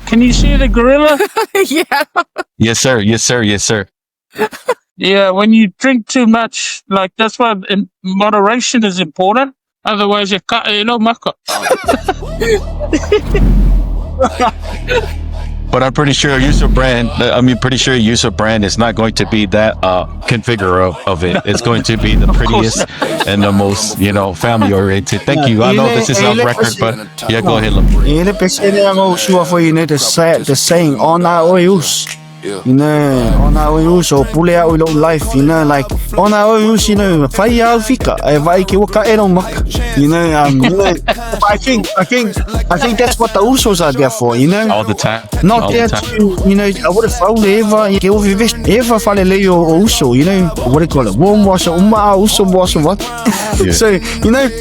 Can you see the gorilla? Yeah. Yes, sir. Yes, sir. Yes, sir. Yeah, when you drink too much, like that's why in moderation is important. Otherwise, maka. But I'm pretty sure Uso brand. Pretty sure Uso brand is not going to be that configure of it. It's going to be the prettiest and the most, family oriented. Thank you. I know this is on record, but yeah, go ahead. The saying on our use. On our use or pull out with life, like on our use, fire fika, I think that's what the Usos are there for, All the time. Not all there the to, I would have found ever fall Leo Uso, what do you call it? Warm wash, Uso wash, what? Yeah. So,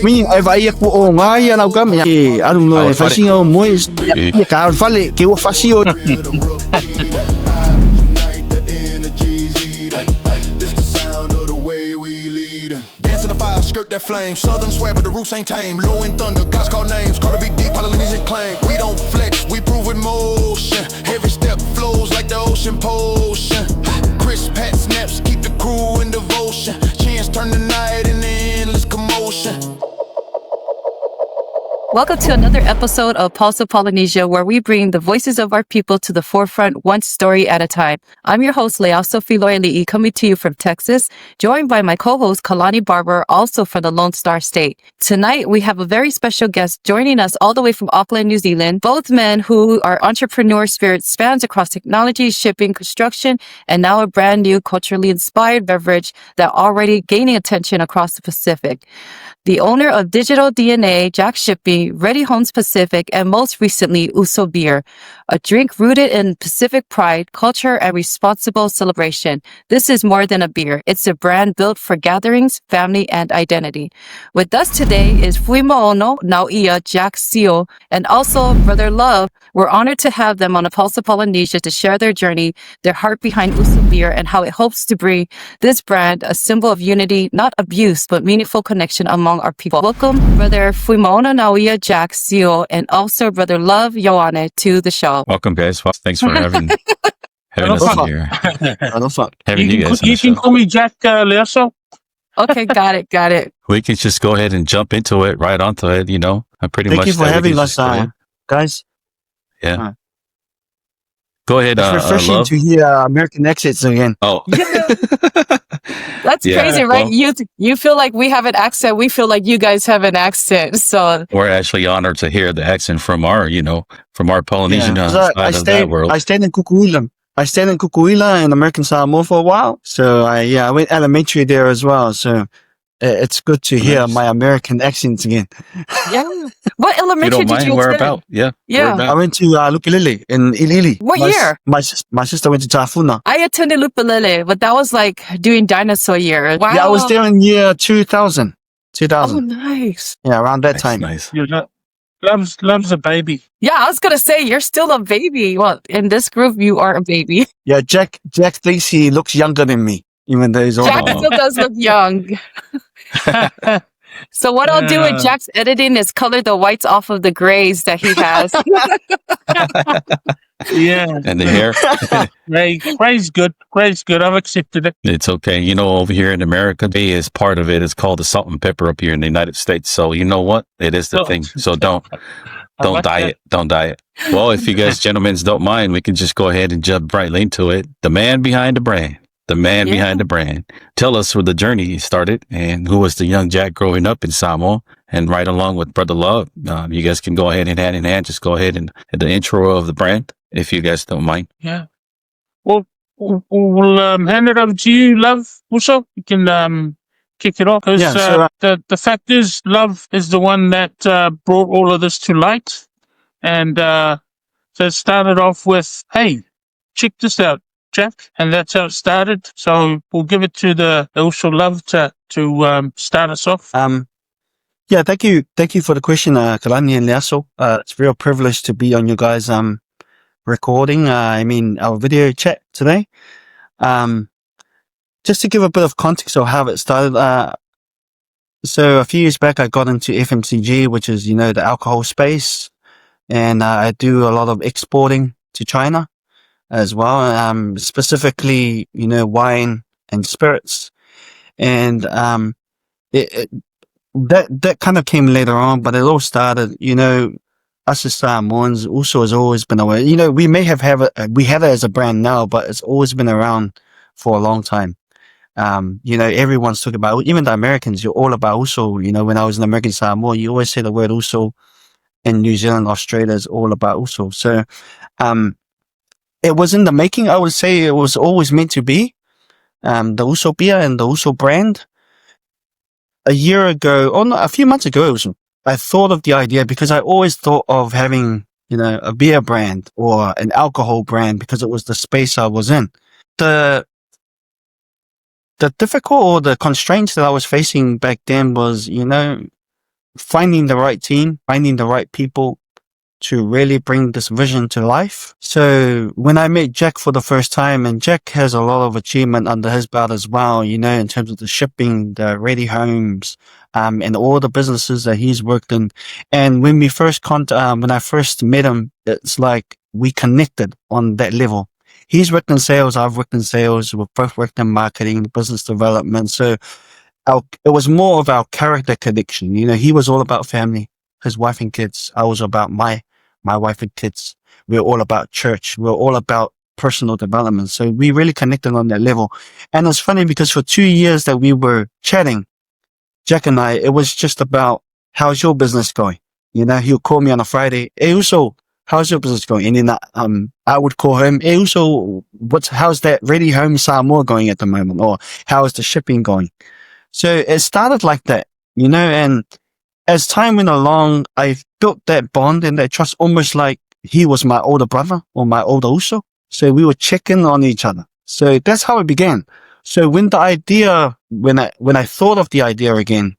me, if I I don't know if I see a moist, you can't fall it, give a fascio. Skirt that flame, southern swear, but the roots ain't tame. Low in thunder, guys call names, call a big deep Polynesian claim. We don't flex, we prove with motion. Every step flows like the ocean potion. Crisp pat snaps, keep the crew in devotion. Chance turn the night into endless commotion. Welcome to another episode of Pulse of Polynesia, where we bring the voices of our people to the forefront, one story at a time. I'm your host, Leao Filoili'i, coming to you from Texas, joined by my co-host, Kalani Barber, also from the Lone Star State. Tonight, we have a very special guest joining us all the way from Auckland, New Zealand, both men who are entrepreneur spirit spans across technology, shipping, construction, and now a brand new culturally inspired beverage that already gaining attention across the Pacific. The owner of Digital DNA, Jack Shipping, Ready Homes Pacific, and most recently, Uso Beer, a drink rooted in Pacific pride, culture, and responsible celebration. This is more than a beer. It's a brand built for gatherings, family, and identity. With us today is Fuimaono, Nauia, Jack Sio, and also Brother Love. We're honored to have them on a Pulse of Polynesia to share their journey, their heart behind Uso Beer, and how it hopes to bring this brand a symbol of unity, not abuse, but meaningful connection among our people. Welcome, Brother Fuimaono, Nauia, Jack Sio, and also Brother Love, Ioane, to the show. Welcome, guys. Thanks for having us on here. Having you guys on the You can show. call me Jack Leoso. Okay, got it. We can just go ahead and jump into it, right onto it. I pretty Thank much. you for having us, go guys. Yeah. Go ahead. It's refreshing Love. to hear American accents again. Oh, That's Yeah, crazy, right? well- You feel like we have an accent. We feel like you guys have an accent. So we're actually honored to hear the accent from our Polynesian So side of that world. I stayed in Kukui'ula. In American Samoa for a while. So I went elementary there as well. So it's good to hear Nice. my American accents again. yeah. What If you elementary don't did mind, you where attend? about? Yeah. Yeah. Where I about? went to Lupilili in Ilili. What year? My sister went to Tafuna. I attended Lupalele, but that was like during dinosaur year. Wow. Yeah, I was there in year 2000. Oh, nice. Yeah, around that Nice, time. nice. Loves a baby. Yeah, I was gonna say you're still a baby. Well, in this group, you are a baby. Yeah, Jack thinks he looks younger than me, even though he's older. Jack still does look young. So what I'll do with Jack's editing is color the whites off of the grays that he has. Yeah. And the hair. Gray's good. Gray's good. I've accepted it. It's okay. Over here in America, Bay is part of it. It's called the salt and pepper up here in the United States. So you know what? It is the Oh. thing. So don't like dye that. it. Don't dye it. Well, if you guys gentlemen don't mind, we can just go ahead and jump right into it. The man behind the brand. The man Yeah. behind the brand. Tell us where the journey started and who was the young Jack growing up in Samoa, and right along with Brother Love. You guys can go ahead and hand in hand. Just go ahead and hit the intro of the brand, if you guys don't mind. Yeah. Well, we'll hand it over to you, Love. Also, you can kick it off. Because Yeah, so, the fact is, Love is the one that brought all of this to light. And so it started off with, hey, check this out, Jack. And that's how it started. So we'll give it to the Uso Love to start us off. Yeah, thank you for the question, Kalani and Leaso. It's a real privilege to be on your guys' recording. Our video chat today. Just to give a bit of context of how it started. So a few years back, I got into FMCG, which is the alcohol space. and I do a lot of exporting to China as well. Specifically, wine and spirits, and it that kind of came later on, but it all started, us as Samoans also has always been aware. We may we have it as a brand now, but it's always been around for a long time. Everyone's talking about, even the Americans, you're all about Uso. When I was in American Samoa, you always say the word Uso. In New Zealand, Australia is all about Uso. So, it was in the making. I would say it was always meant to be. The Uso Beer and the Uso brand. A year ago, or no, a few months ago, I thought of the idea because I always thought of having, a beer brand or an alcohol brand because it was the space I was in. The difficult or the constraints that I was facing back then was, finding the right team, finding the right people to really bring this vision to life. So when I met Jack for the first time, and Jack has a lot of achievement under his belt as well, in terms of the shipping, the ready homes, and all the businesses that he's worked in. And when we when I first met him, it's like we connected on that level. He's worked in sales, I've worked in sales, we've both worked in marketing, business development. So it was more of our character connection. He was all about family, his wife and kids. I was about my wife and kids. We were all about church. We were all about personal development. So we really connected on that level. And it's funny because for 2 years that we were chatting, Jack and I, it was just about, how's your business going? He'll call me on a Friday. Hey, Uso, how's your business going? And then I would call him, hey, Uso, how's that Ready Home Samoa going at the moment? Or how is the shipping going? So it started like that, and as time went along, I built that bond and that trust almost like he was my older brother or my older Uso. So we were checking on each other. So that's how it began. So when when I thought of the idea again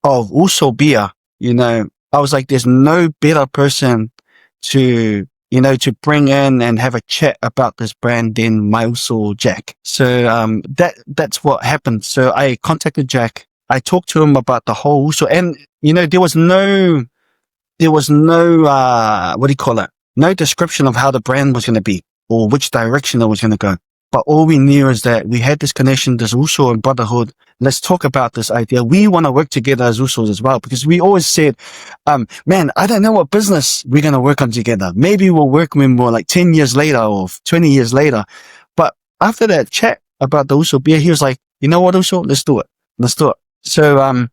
of Uso Beer, I was like, there's no better person to bring in and have a chat about this brand than my Uso Jack. So, that's what happened. So I contacted Jack. I talked to him about the whole Uso, and, there was no, what do you call it? No description of how the brand was going to be or which direction it was going to go. But all we knew is that we had this connection, this Uso and brotherhood. Let's talk about this idea. We want to work together as Usos as well, because we always said, man, I don't know what business we're going to work on together. Maybe we'll work when we're like 10 years later or 20 years later. But after that chat about the Uso Beer, he was like, you know what, Uso? Let's do it. Let's do it. So,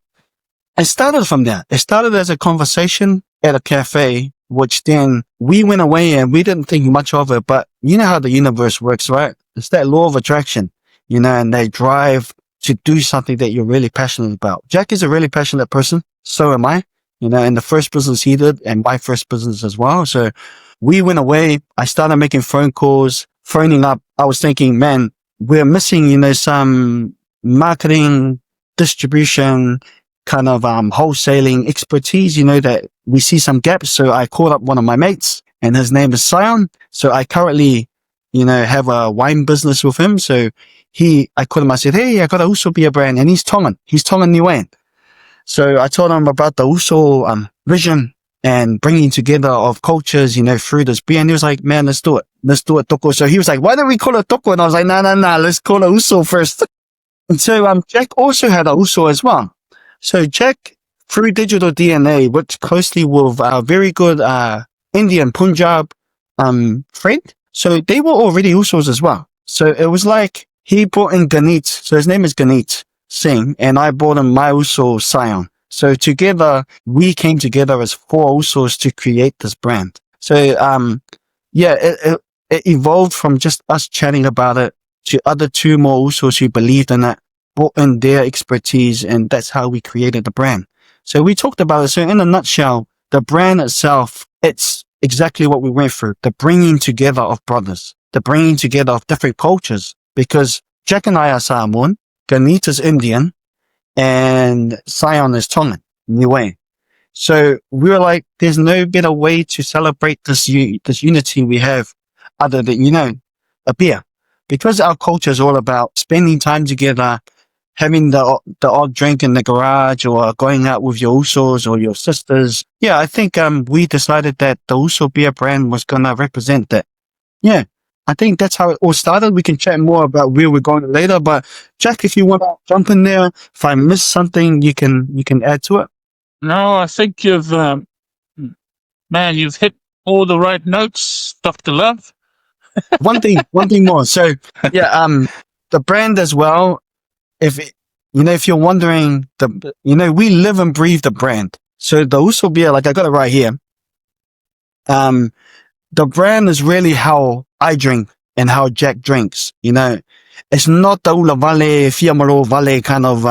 it started from there. It started as a conversation at a cafe, which then we went away and we didn't think much of it. But you know how the universe works, right? It's that law of attraction, and they drive to do something that you're really passionate about. Jack is a really passionate person. So am I, in the first business he did and my first business as well. So we went away. I started making phone calls, phoning up. I was thinking, man, we're missing, some marketing, distribution, kind of wholesaling expertise, that we see some gaps. So I called up one of my mates, and his name is Sione. So I currently, have a wine business with him. So I called him, I said, hey, I got a Uso Beer brand, and he's Tongan Niuean. So I told him about the Uso vision and bringing together of cultures, through this beer. And he was like, man, let's do it. Let's do it, Toko. So he was like, why don't we call it Toko? And I was like, no, let's call it Uso first. And so Jack also had a Uso as well. So Jack, through Digital DNA, worked closely with a very good Indian Punjab friend. So they were already Usos as well. So it was like he brought in Ghanit. So his name is Ghanit Singh, and I brought in my Uso Sione. So together, we came together as 4 Usos to create this brand. So it evolved from just us chatting about it to other 2 more Usos who believed in it, brought in their expertise, and that's how we created the brand. So we talked about it. So in a nutshell, the brand itself, it's exactly what we went through. The bringing together of brothers, the bringing together of different cultures, because Jack and I are Samoan, Ghanit is Indian, and Sione is Tongan, Niue. So we were like, there's no better way to celebrate this unity we have other than, a beer. Because our culture is all about spending time together, having the odd drink in the garage, or going out with your Usos or your sisters, Yeah, I think we decided that the Uso Beer brand was gonna represent that. Yeah, I think that's how it all started. We can chat more about where we're going later, but Jack, if you want to jump in there, if I missed something, you can add to it. No, I think you've hit all the right notes, Dr. Love. One thing more. So yeah, the brand as well. If if you're wondering, we live and breathe the brand. So the Uso Beer, like I got it right here. The brand is really how I drink and how Jack drinks. It's not the Ula Vale, Fiamaro Vale kind of,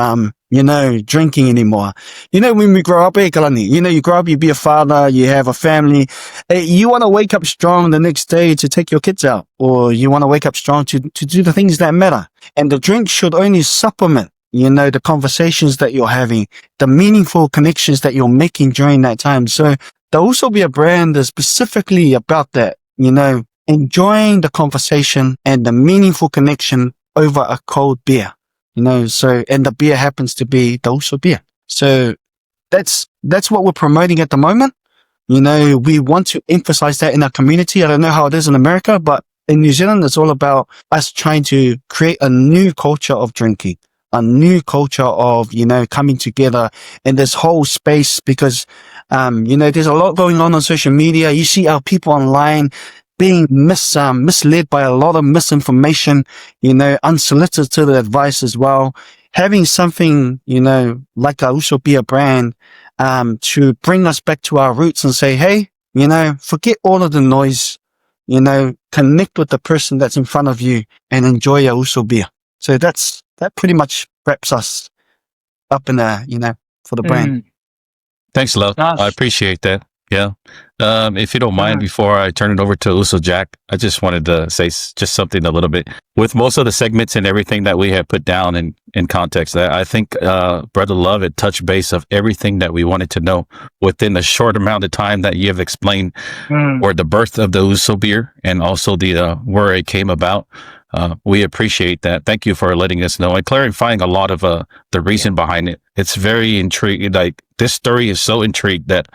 drinking anymore. When we grow up, Kalani, you grow up, you be a father, you have a family. You want to wake up strong the next day to take your kids out, or you want to wake up strong to do the things that matter. And the drink should only supplement, the conversations that you're having, the meaningful connections that you're making during that time. So there'll also be a brand that's specifically about that, enjoying the conversation and the meaningful connection over a cold beer, and the beer happens to be the Uso Beer. So that's what we're promoting at the moment. We want to emphasize that in our community. I don't know how it is in America, but in New Zealand, it's all about us trying to create a new culture of drinking, a new culture of, coming together in this whole space because, there's a lot going on social media. You see our people online being misled by a lot of misinformation, unsolicited advice as well. Having something, like a Uso Beer brand, to bring us back to our roots and say, hey, forget all of the noise, connect with the person that's in front of you and enjoy your Uso Beer. So that pretty much wraps us up in for the brand. Thanks, love. Nice. I appreciate that. Yeah. If you don't mind, Mhm. before I turn it over to Uso Jack, I just wanted to say just something a little bit. With most of the segments and everything that we have put down in context, I think Brother Love had touched base of everything that we wanted to know within the short amount of time that you have explained, or the birth of the Uso Beer and also the where it came about. We appreciate that. Thank you for letting us know and clarifying a lot of the reason behind it. It's very intriguing. Like, this story is so intrigued that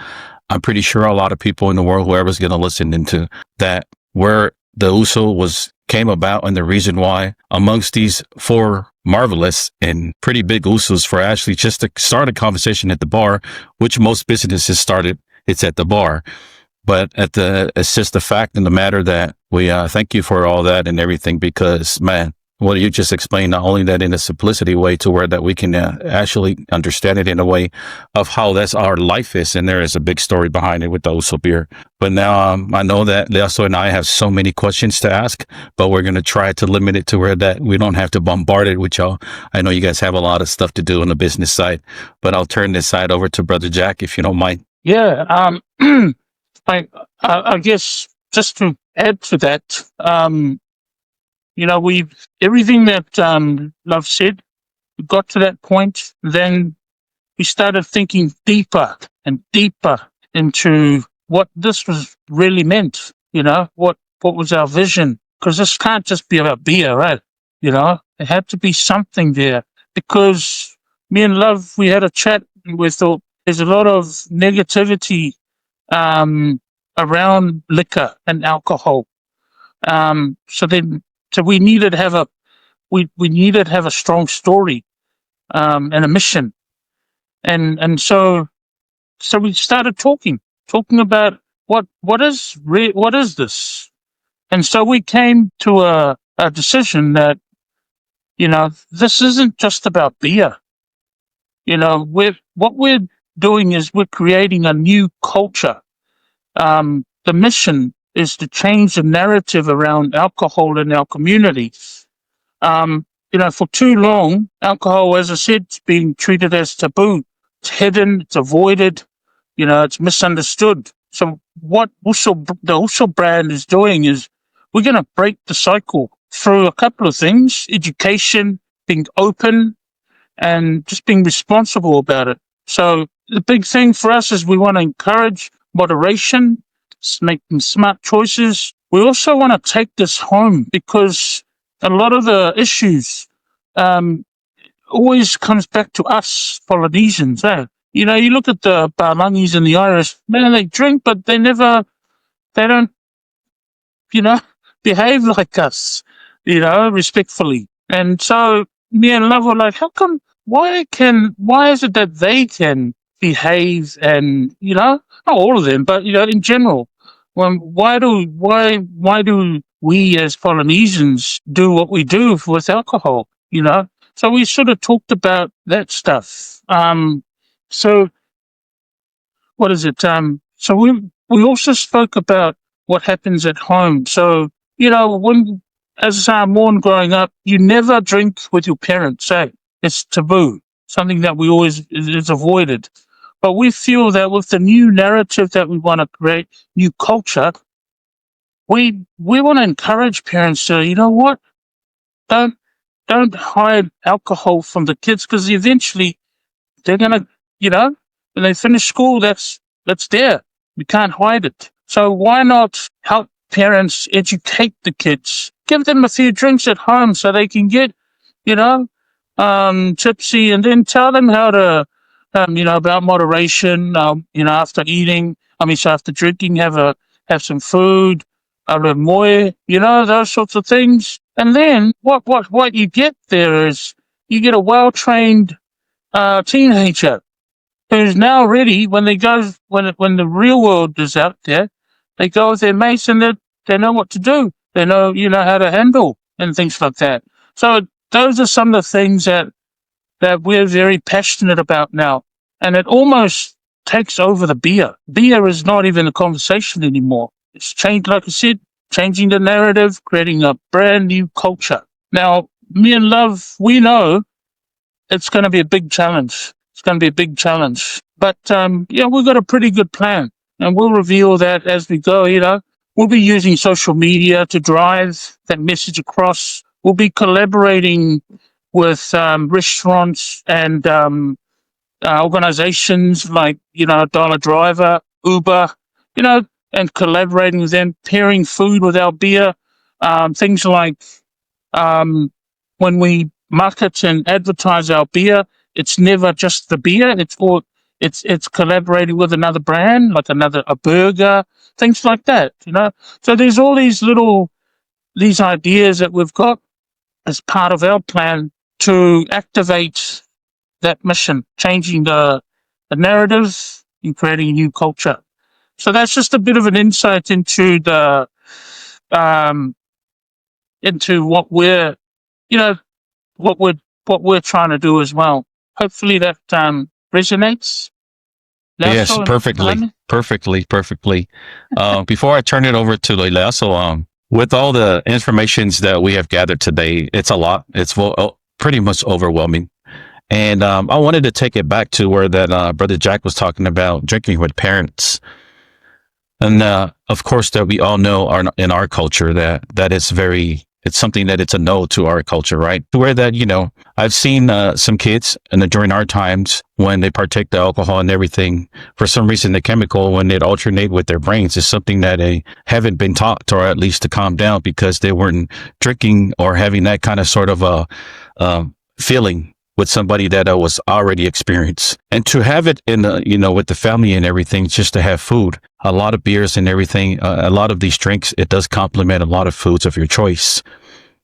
I'm pretty sure a lot of people in the world, whoever's going to listen into that, where the Uso came about and the reason why, amongst these four marvelous and pretty big Usos, for actually just to start a conversation at the bar, which most businesses started, it's at the bar. But it's just the fact and the matter that we thank you for all that and everything, because, man, what you just explained, not only that in a simplicity way to where that we can actually understand it in a way of how that's our life is. And there is a big story behind it with the Uso Beer. But now I know that Leaso and I have so many questions to ask, but we're going to try to limit it to where that we don't have to bombard it with y'all. I know you guys have a lot of stuff to do on the business side, but I'll turn this side over to Brother Jack, if you don't mind. Yeah. I guess just to add to that, everything that Love said, we got to that point, then we started thinking deeper and deeper into what this was really meant, what was our vision, because this can't just be about beer, right? There had to be something there, because me and Love, we had a chat and we thought there's a lot of negativity around liquor and alcohol. So we needed to have we needed to have a strong story and a mission, and so we started talking about what is this, and so we came to a decision that this isn't just about beer. What we're doing is we're creating a new culture. The mission is to change the narrative around alcohol in our communities. For too long, alcohol, as I said, it's being treated as taboo. It's hidden, it's avoided, it's misunderstood. So what the Uso brand is doing is we're going to break the cycle through a couple of things: education, being open, and just being responsible about it. So the big thing for us is we want to encourage moderation, making smart choices. We also want to take this home, because a lot of the issues always comes back to us Polynesians. You look at the Balangis and the Irish, man, they drink, but they don't, you know, behave like us, respectfully. And so me and Love were like, how come, why is it that they can behave and, not all of them, but, in general, why do we as Polynesians do what we do with alcohol, So we sort of talked about that stuff. So what is it? So we also spoke about what happens at home. So when as Samoan growing up, you never drink with your parents. It's taboo, something that we always is avoided. But we feel that with the new narrative that we want to create, new culture, we want to encourage parents to, what, don't don't hide alcohol from the kids because eventually they're gonna, when they finish school, that's there. We can't hide it. So why not help parents educate the kids? Give them a few drinks at home so they can get, you know, tipsy, and then tell them how to, about moderation. After eating, so after drinking, have some food, a little moe, those sorts of things. And then what you get there is you get a well trained teenager who's now ready when they go when the real world is out there. They go with their mates and they know what to do. They know how to handle and things like that. So those are some of the things that we're very passionate about now, and it almost takes over the beer. Beer is not even a conversation anymore. It's changed, like I said, changing the narrative, creating a brand new culture. Now, me and Love, we know it's going to be a big challenge. It's going to be a big challenge. But, we've got a pretty good plan. And we'll reveal that as we go, We'll be using social media to drive that message across. We'll be collaborating with restaurants and organizations like, Dollar Driver, Uber, and collaborating with them, pairing food with our beer. Things like when we market and advertise our beer, it's never just the beer. It's collaborating with another brand, like a burger, things like that. So there's all these ideas that we've got as part of our plan to activate that mission, changing the narrative and creating a new culture. So that's just a bit of an insight into the into what we're what we're trying to do as well. Hopefully that resonates. Yes, Lasso, perfectly. Before I turn it over to Leila, with all the informations that we have gathered today, it's a lot. It's pretty much overwhelming. And I wanted to take it back to where that Brother Jack was talking about drinking with parents. And of course, that we all know in our culture that it's something that it's a no to our culture, right? To where that, I've seen some kids and during our times when they partake the alcohol and everything, for some reason, the chemical, when it alternate with their brains, is something that they haven't been taught, or at least to calm down, because they weren't drinking or having that kind of sort of a feeling with somebody that was already experienced. And to have it in, with the family and everything, just to have food, a lot of beers and everything, a lot of these drinks, it does complement a lot of foods of your choice.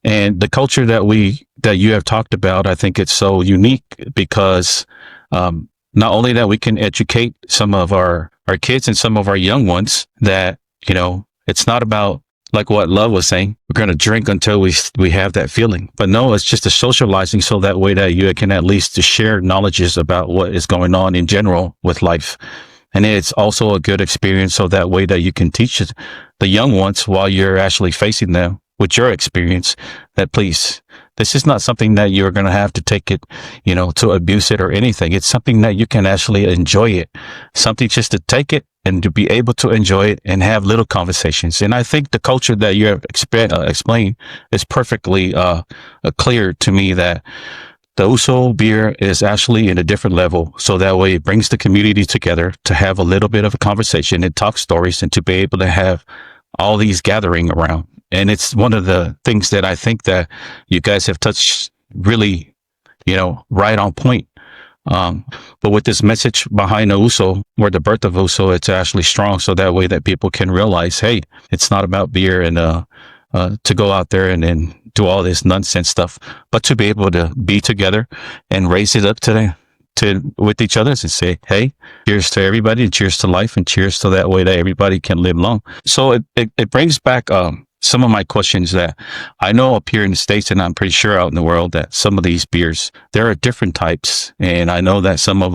And the culture that you have talked about, I think it's so unique because not only that we can educate some of our kids and some of our young ones that, it's not about, like what Love was saying, we're going to drink until we have that feeling. But no, it's just a socializing, so that way that you can at least to share knowledges about what is going on in general with life. And it's also a good experience, so that way that you can teach the young ones while you're actually facing them with your experience, that please, this is not something that you're going to have to take it, to abuse it or anything. It's something that you can actually enjoy it, something just to take it and to be able to enjoy it and have little conversations. And I think the culture that you have explained is perfectly clear to me, that the Uso beer is actually in a different level. So that way it brings the community together to have a little bit of a conversation and talk stories, and to be able to have all these gathering around. And it's one of the things that I think that you guys have touched really, right on point. But with this message behind the Uso, or the birth of Uso, it's actually strong. So that way that people can realize, hey, it's not about beer and to go out there and then do all this nonsense stuff, but to be able to be together and raise it up with each other and say, hey, cheers to everybody, and cheers to life, and cheers to that way that everybody can live long. So it brings back some of my questions that I know up here in the States, and I'm pretty sure out in the world, that some of these beers, there are different types. And I know that some of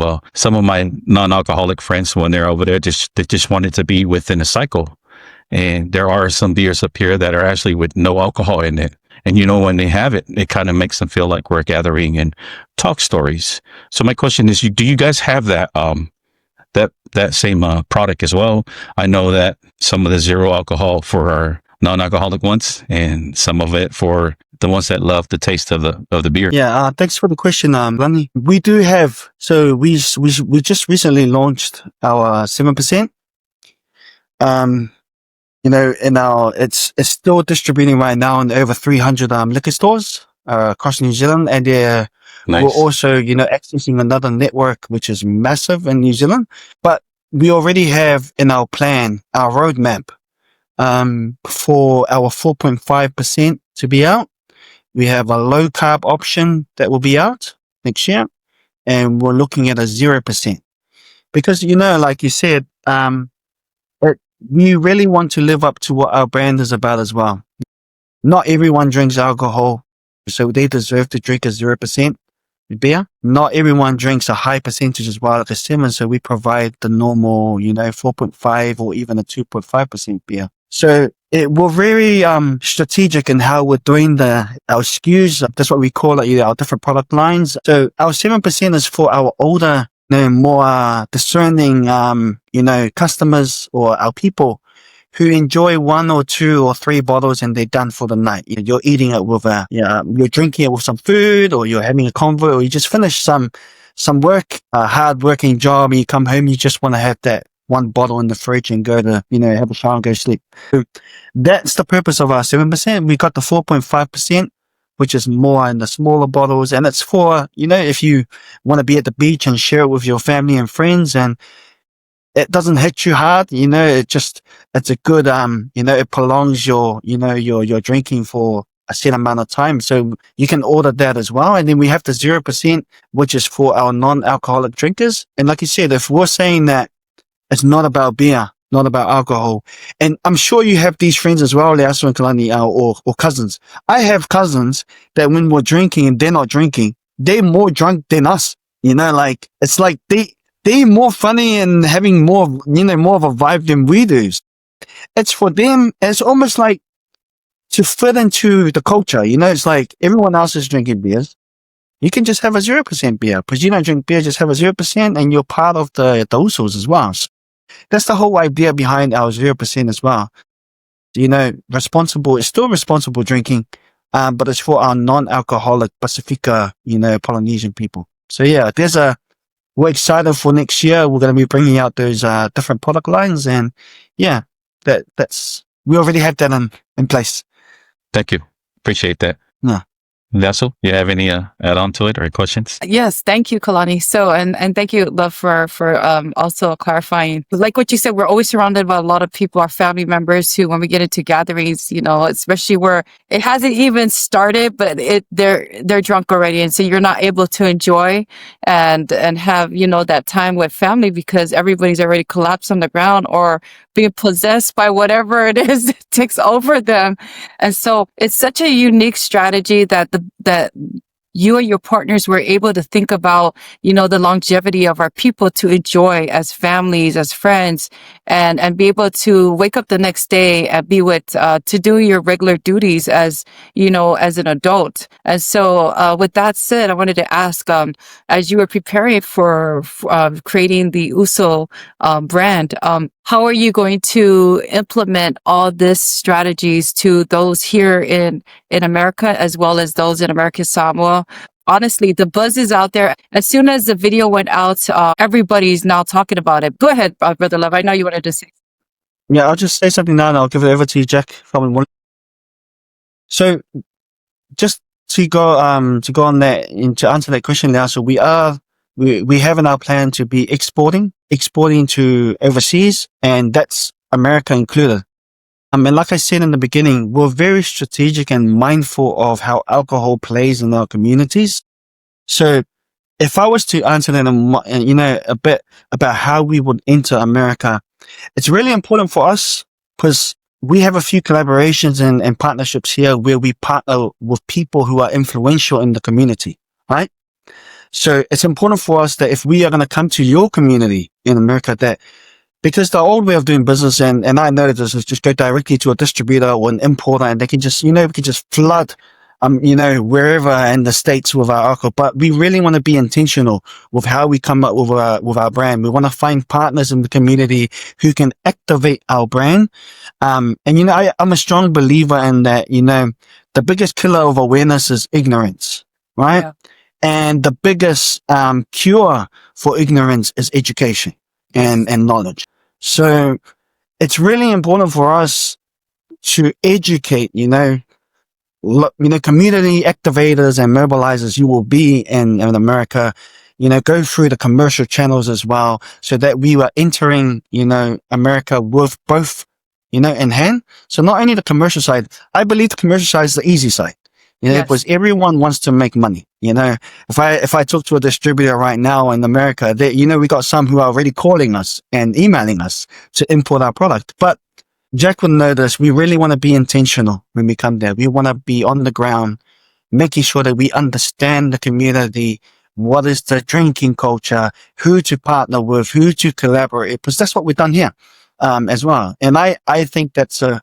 my non-alcoholic friends, when they're over there, they just wanted to be within a cycle. And there are some beers up here that are actually with no alcohol in it. And when they have it, it kind of makes them feel like we're gathering and talk stories. So my question is, do you guys have that that same product as well? I know that some of the zero alcohol for our non-alcoholic ones, and some of it for the ones that love the taste of the beer. Yeah, thanks for the question, Lonnie. We do have, so we just recently launched our 7%. It's still distributing right now in over 300 liquor stores across New Zealand, and Nice. we're also accessing another network which is massive in New Zealand. But we already have in our plan, our roadmap, for our 4.5% to be out. We have a low carb option that will be out next year, and we're looking at a 0%, because like you said, we really want to live up to what our brand is about as well. Not everyone drinks alcohol, so they deserve to drink a 0% beer. Not everyone drinks a high percentage as well, like a 7, so we provide the normal, 4.5 or even a 2.5% beer. So we're very strategic in how we're doing our SKUs. That's what we call it, our different product lines. So our 7% is for our older, more discerning, customers, or our people who enjoy 1 or 2 or 3 bottles and they're done for the night. You're eating it with you're drinking it with some food, or you're having a convo, or you just finished some work, a hard working job, and you come home, you just want to have that 1 bottle in the fridge and go to, have a shower and go sleep. So that's the purpose of our 7%. We got the 4.5%, which is more in the smaller bottles. And it's for, if you want to be at the beach and share it with your family and friends, and it doesn't hit you hard, it's a good, it prolongs your drinking for a set amount of time. So you can order that as well. And then we have the 0%, which is for our non-alcoholic drinkers. And like you said, if we're saying that it's not about beer, not about alcohol. And I'm sure you have these friends as well, Leaso and Kalani, or cousins. I have cousins that when we're drinking and they're not drinking, they're more drunk than us. It's like they're more funny and having more, more of a vibe than we do. It's for them, it's almost like to fit into the culture. It's like everyone else is drinking beers. You can just have a 0% beer, because you don't drink beer, just have a 0%, and you're part of the Usos as well. So that's the whole idea behind our 0% as well. It's still responsible drinking, but it's for our non-alcoholic Pasifika, Polynesian people. So yeah, we're excited for next year. We're going to be bringing out those different product lines, and yeah, we already have that in place. Thank you. Appreciate that. Yeah. Leaso, you have any add-on to it or questions? Yes, thank you, Kalani. So, and thank you, Love, for also clarifying. Like what you said, we're always surrounded by a lot of people, our family members, who, when we get into gatherings, especially where it hasn't even started, but they're drunk already, and so you're not able to enjoy and have that time with family, because everybody's already collapsed on the ground or being possessed by whatever it is that takes over them. And so it's such a unique strategy that you and your partners were able to think about, the longevity of our people to enjoy as families, as friends, and be able to wake up the next day and be to do your regular duties as an adult. And so, with that said, I wanted to ask, as you were preparing for creating the Uso brand, how are you going to implement all these strategies to those here in America, as well as those in American Samoa? Honestly, the buzz is out there. As soon as the video went out, everybody's now talking about it. Go ahead, Brother Love. I know you wanted to say. Yeah, I'll just say something now, and I'll give it over to you, Jack. So, just to go on that and to answer that question now, so we are we have in our plan to be exporting to overseas, and that's America included. And like I said in the beginning, we're very strategic and mindful of how alcohol plays in our communities. So if I was to answer that, a bit about how we would enter America, it's really important for us because we have a few collaborations and partnerships here where we partner with people who are influential in the community, right? So it's important for us that if we are going to come to your community in America, that because the old way of doing business, and I know this, is just go directly to a distributor or an importer, and they can just, we can just flood, wherever in the States with our alcohol. But we really want to be intentional with how we come up with our brand. We want to find partners in the community who can activate our brand. I'm a strong believer in that, the biggest killer of awareness is ignorance, right? Yeah. And the biggest, cure for ignorance is education and knowledge. So it's really important for us to educate, community activators and mobilizers you will be in America, go through the commercial channels as well, so that we are entering, America with both, in hand. So not only the commercial side, I believe the commercial side is the easy side. Yes. Because everyone wants to make money. If I talk to a distributor right now in America, we got some who are already calling us and emailing us to import our product. But Jack would know this. We really want to be intentional when we come there. We want to be on the ground, making sure that we understand the community, what is the drinking culture, who to partner with, who to collaborate, because that's what we've done here, as well. And I think that's a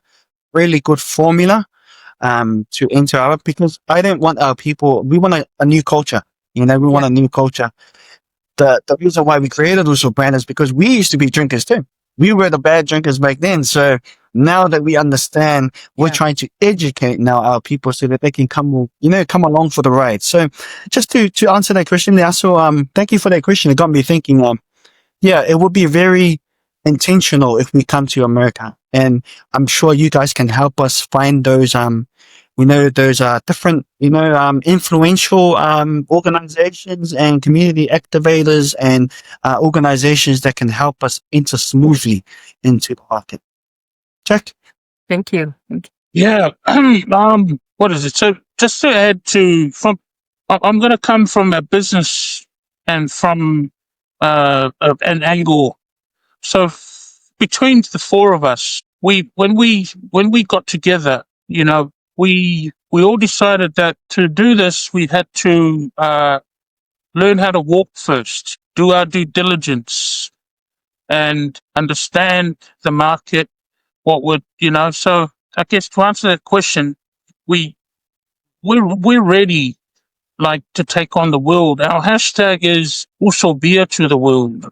really good formula to enter our, because I don't want our people, we want a new culture, we want a new culture. The reason why we created Uso brand is because we used to be drinkers too. We were the bad drinkers back then. So now that we understand, we're trying to educate now our people so that they can come along for the ride. So just to answer that question there, so thank you for that question. It got me thinking, it would be very intentional if we come to America, and I'm sure you guys can help us find those different influential organizations and community activators and organizations that can help us enter smoothly into the market. Check. Thank you. Yeah. What is it? So just to add I'm going to come from a business and from an angle. So between the four of us, when we got together, we all decided that to do this, we had to learn how to walk first, do our due diligence, and understand the market. What would So I guess to answer that question, we're ready, like, to take on the world. Our hashtag is Uso Beer to the world.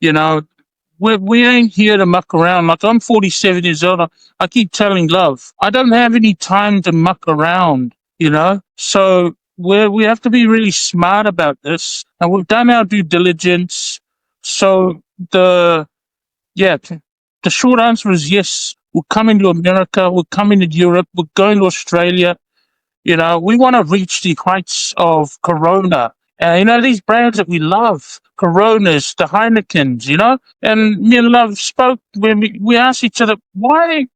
We ain't here to muck around. Like, I'm 47 years old. I keep telling Love, I don't have any time to muck around, So we have to be really smart about this. And we've done our due diligence. So the short answer is yes. We're coming to America. We're coming to Europe. We're going to Australia. We want to reach the heights of Corona. These brands that we love, Coronas, the Heinekens, and me and Love spoke when we asked each other, why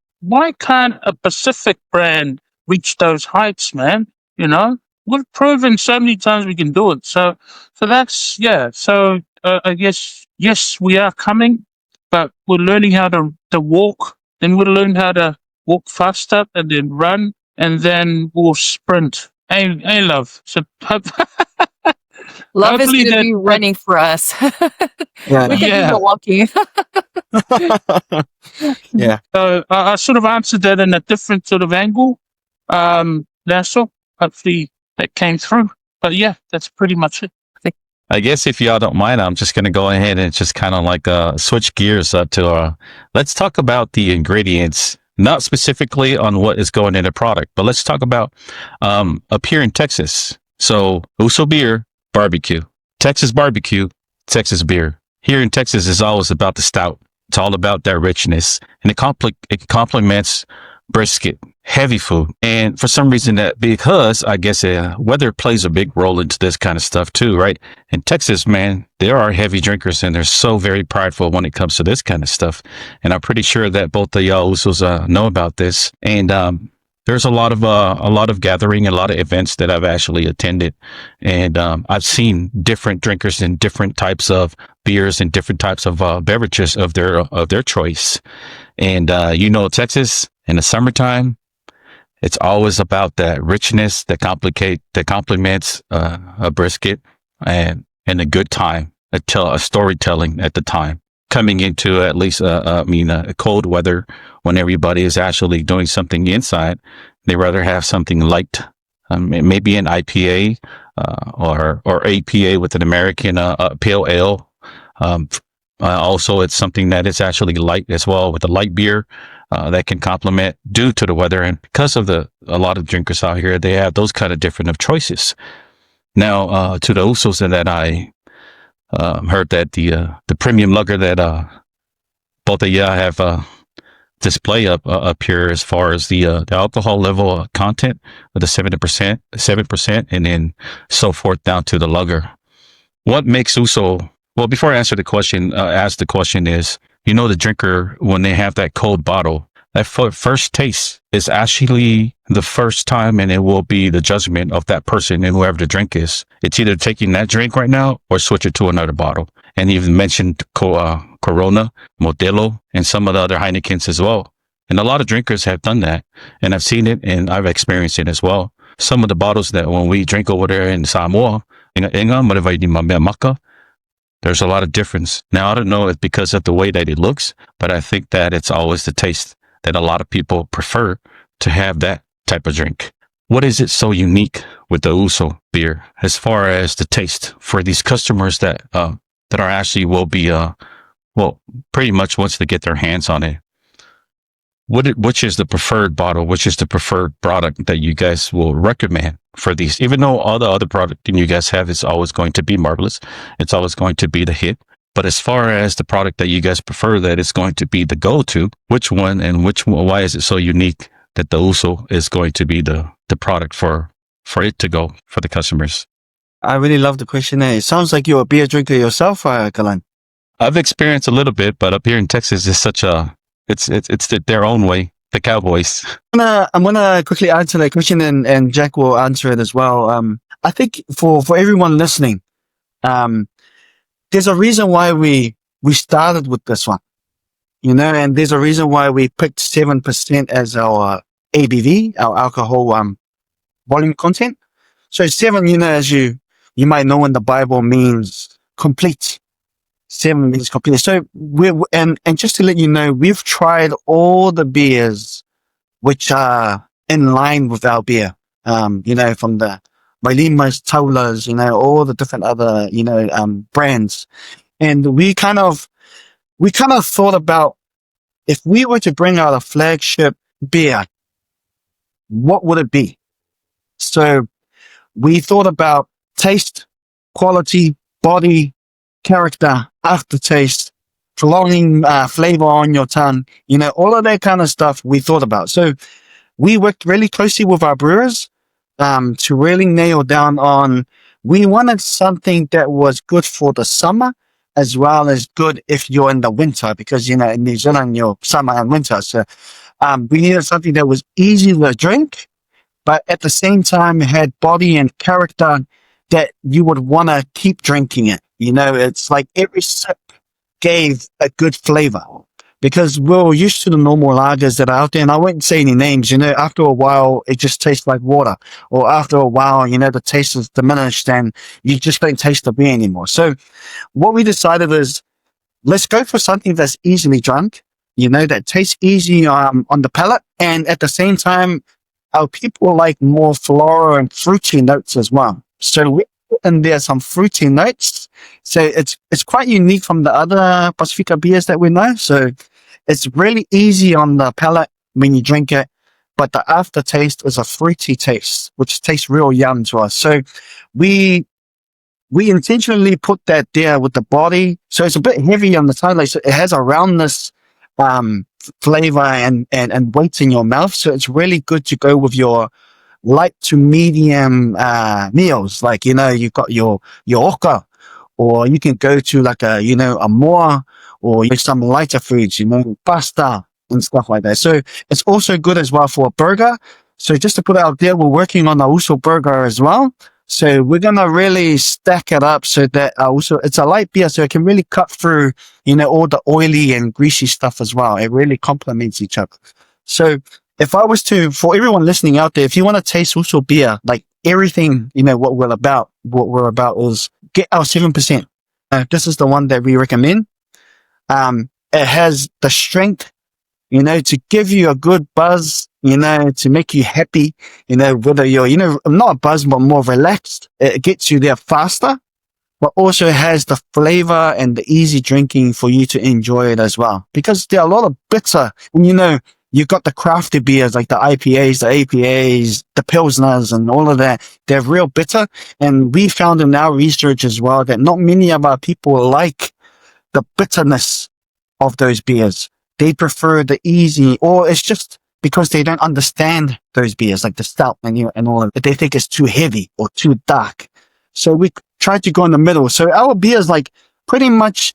can't a Pacific brand reach those heights, man? We've proven so many times we can do it. So that's, So I guess, yes, we are coming, but we're learning how to walk. Then we'll learn how to walk faster and then run, and then we'll sprint. Hey, Love. So Love is going to be running for us. We can do walking. Yeah. So I sort of answered that in a different sort of angle. So hopefully that came through. But yeah, that's pretty much it. I guess if y'all don't mind, I'm just going to go ahead and just kind of like switch gears to let's talk about the ingredients, not specifically on what is going in the product, but let's talk about up here in Texas. So Uso Beer, barbecue. Texas barbecue, Texas beer. Here in Texas is always about the stout. It's all about that richness, and it complements brisket, heavy food. And for some reason because I guess weather plays a big role into this kind of stuff too, right? In Texas, man, there are heavy drinkers and they're so very prideful when it comes to this kind of stuff. And I'm pretty sure that both of y'all Usos know about this. And there's a lot of gathering, a lot of events that I've actually attended, and I've seen different drinkers and different types of beers and different types of beverages of their choice. And Texas in the summertime, it's always about that richness that complements a brisket and a good time, a storytelling at the time. Coming into at least, a cold weather when everybody is actually doing something inside, they rather have something light, maybe an IPA or APA with an American pale ale. Also, it's something that is actually light as well with a light beer that can complement due to the weather. And because of a lot of drinkers out here, they have those kind of different of choices. Now, to the Usos that I heard that the premium lager that both of you have display up here as far as the alcohol level content of the 7%, and then so forth down to the lager. What makes Uso? Well, before I answer the question, ask the question is, the drinker, when they have that cold bottle, that first taste is actually the first time, and it will be the judgment of that person and whoever the drink is. It's either taking that drink right now or switch it to another bottle. And even mentioned Corona, Modelo, and some of the other Heinekens as well. And a lot of drinkers have done that, and I've seen it and I've experienced it as well. Some of the bottles that when we drink over there in Samoa, there's a lot of difference. Now, I don't know if because of the way that it looks, but I think that it's always the taste that a lot of people prefer to have that type of drink. What is it so unique with the Uso beer as far as the taste for these customers that are actually will be, pretty much once they get their hands on it? Which is the preferred bottle? Which is the preferred product that you guys will recommend for these? Even though all the other product that you guys have is always going to be marvelous, it's always going to be the hit. But as far as the product that you guys prefer, that is going to be the go-to, which one and why is it so unique that the Uso is going to be the product for it to go for the customers? I really love the question there. It sounds like you're a beer drinker yourself, Kalan. I've experienced a little bit, but up here in Texas, it's their own way, the Cowboys. I'm gonna quickly answer that question, and Jack will answer it as well. I think for everyone listening, there's a reason why we started with this one, and there's a reason why we picked 7% as our ABV, our alcohol volume content. So 7, as you might know in the Bible, means complete. 7 means complete. So and just to let you know, we've tried all the beers which are in line with our beer. From the Mailimas, Taulas, all the different other, brands. And we kind of thought about, if we were to bring out a flagship beer, what would it be? So we thought about taste, quality, body, character, aftertaste, prolonging flavor on your tongue, all of that kind of stuff we thought about. So we worked really closely with our brewers to really nail down on, we wanted something that was good for the summer as well as good if you're in the winter, because, in New Zealand, you're summer and winter. So we needed something that was easy to drink, but at the same time had body and character that you would want to keep drinking it. It's like every sip gave a good flavor, because we're used to the normal lagers that are out there. And I won't say any names, after a while, it just tastes like water. Or after a while, the taste is diminished and you just don't taste the beer anymore. So what we decided is, let's go for something that's easily drunk, that tastes easy on the palate. And at the same time, our people like more floral and fruity notes as well. So we put in there some fruity notes. So it's quite unique from the other Pasifika beers that we know. So it's really easy on the palate when you drink it, but the aftertaste is a fruity taste, which tastes real yum to us. So we intentionally put that there with the body. So it's a bit heavy on the tongue. Like, so it has a roundness flavor and weight in your mouth. So it's really good to go with your light to medium meals. Like, you've got your oka, or you can go to like a moa, or some lighter foods, pasta and stuff like that. So it's also good as well for a burger. So just to put it out there, we're working on the Uso burger as well. So we're going to really stack it up so that it's a light beer, so it can really cut through, all the oily and greasy stuff as well. It really complements each other. So if I was for everyone listening out there, if you want to taste Uso beer, like everything, what we're about is get our 7%. This is the one that we recommend. It has the strength, to give you a good buzz, to make you happy, whether you're, not a buzz, but more relaxed. It gets you there faster, but also has the flavor and the easy drinking for you to enjoy it as well. Because there are a lot of bitter, and you've got the crafty beers like the IPAs, the APAs, the Pilsners and all of that. They're real bitter. And we found in our research as well that not many of our people like the bitterness of those beers. They prefer the easy, or it's just because they don't understand those beers, like the stout and all of it. They think it's too heavy or too dark. So we try to go in the middle. So our beer is like pretty much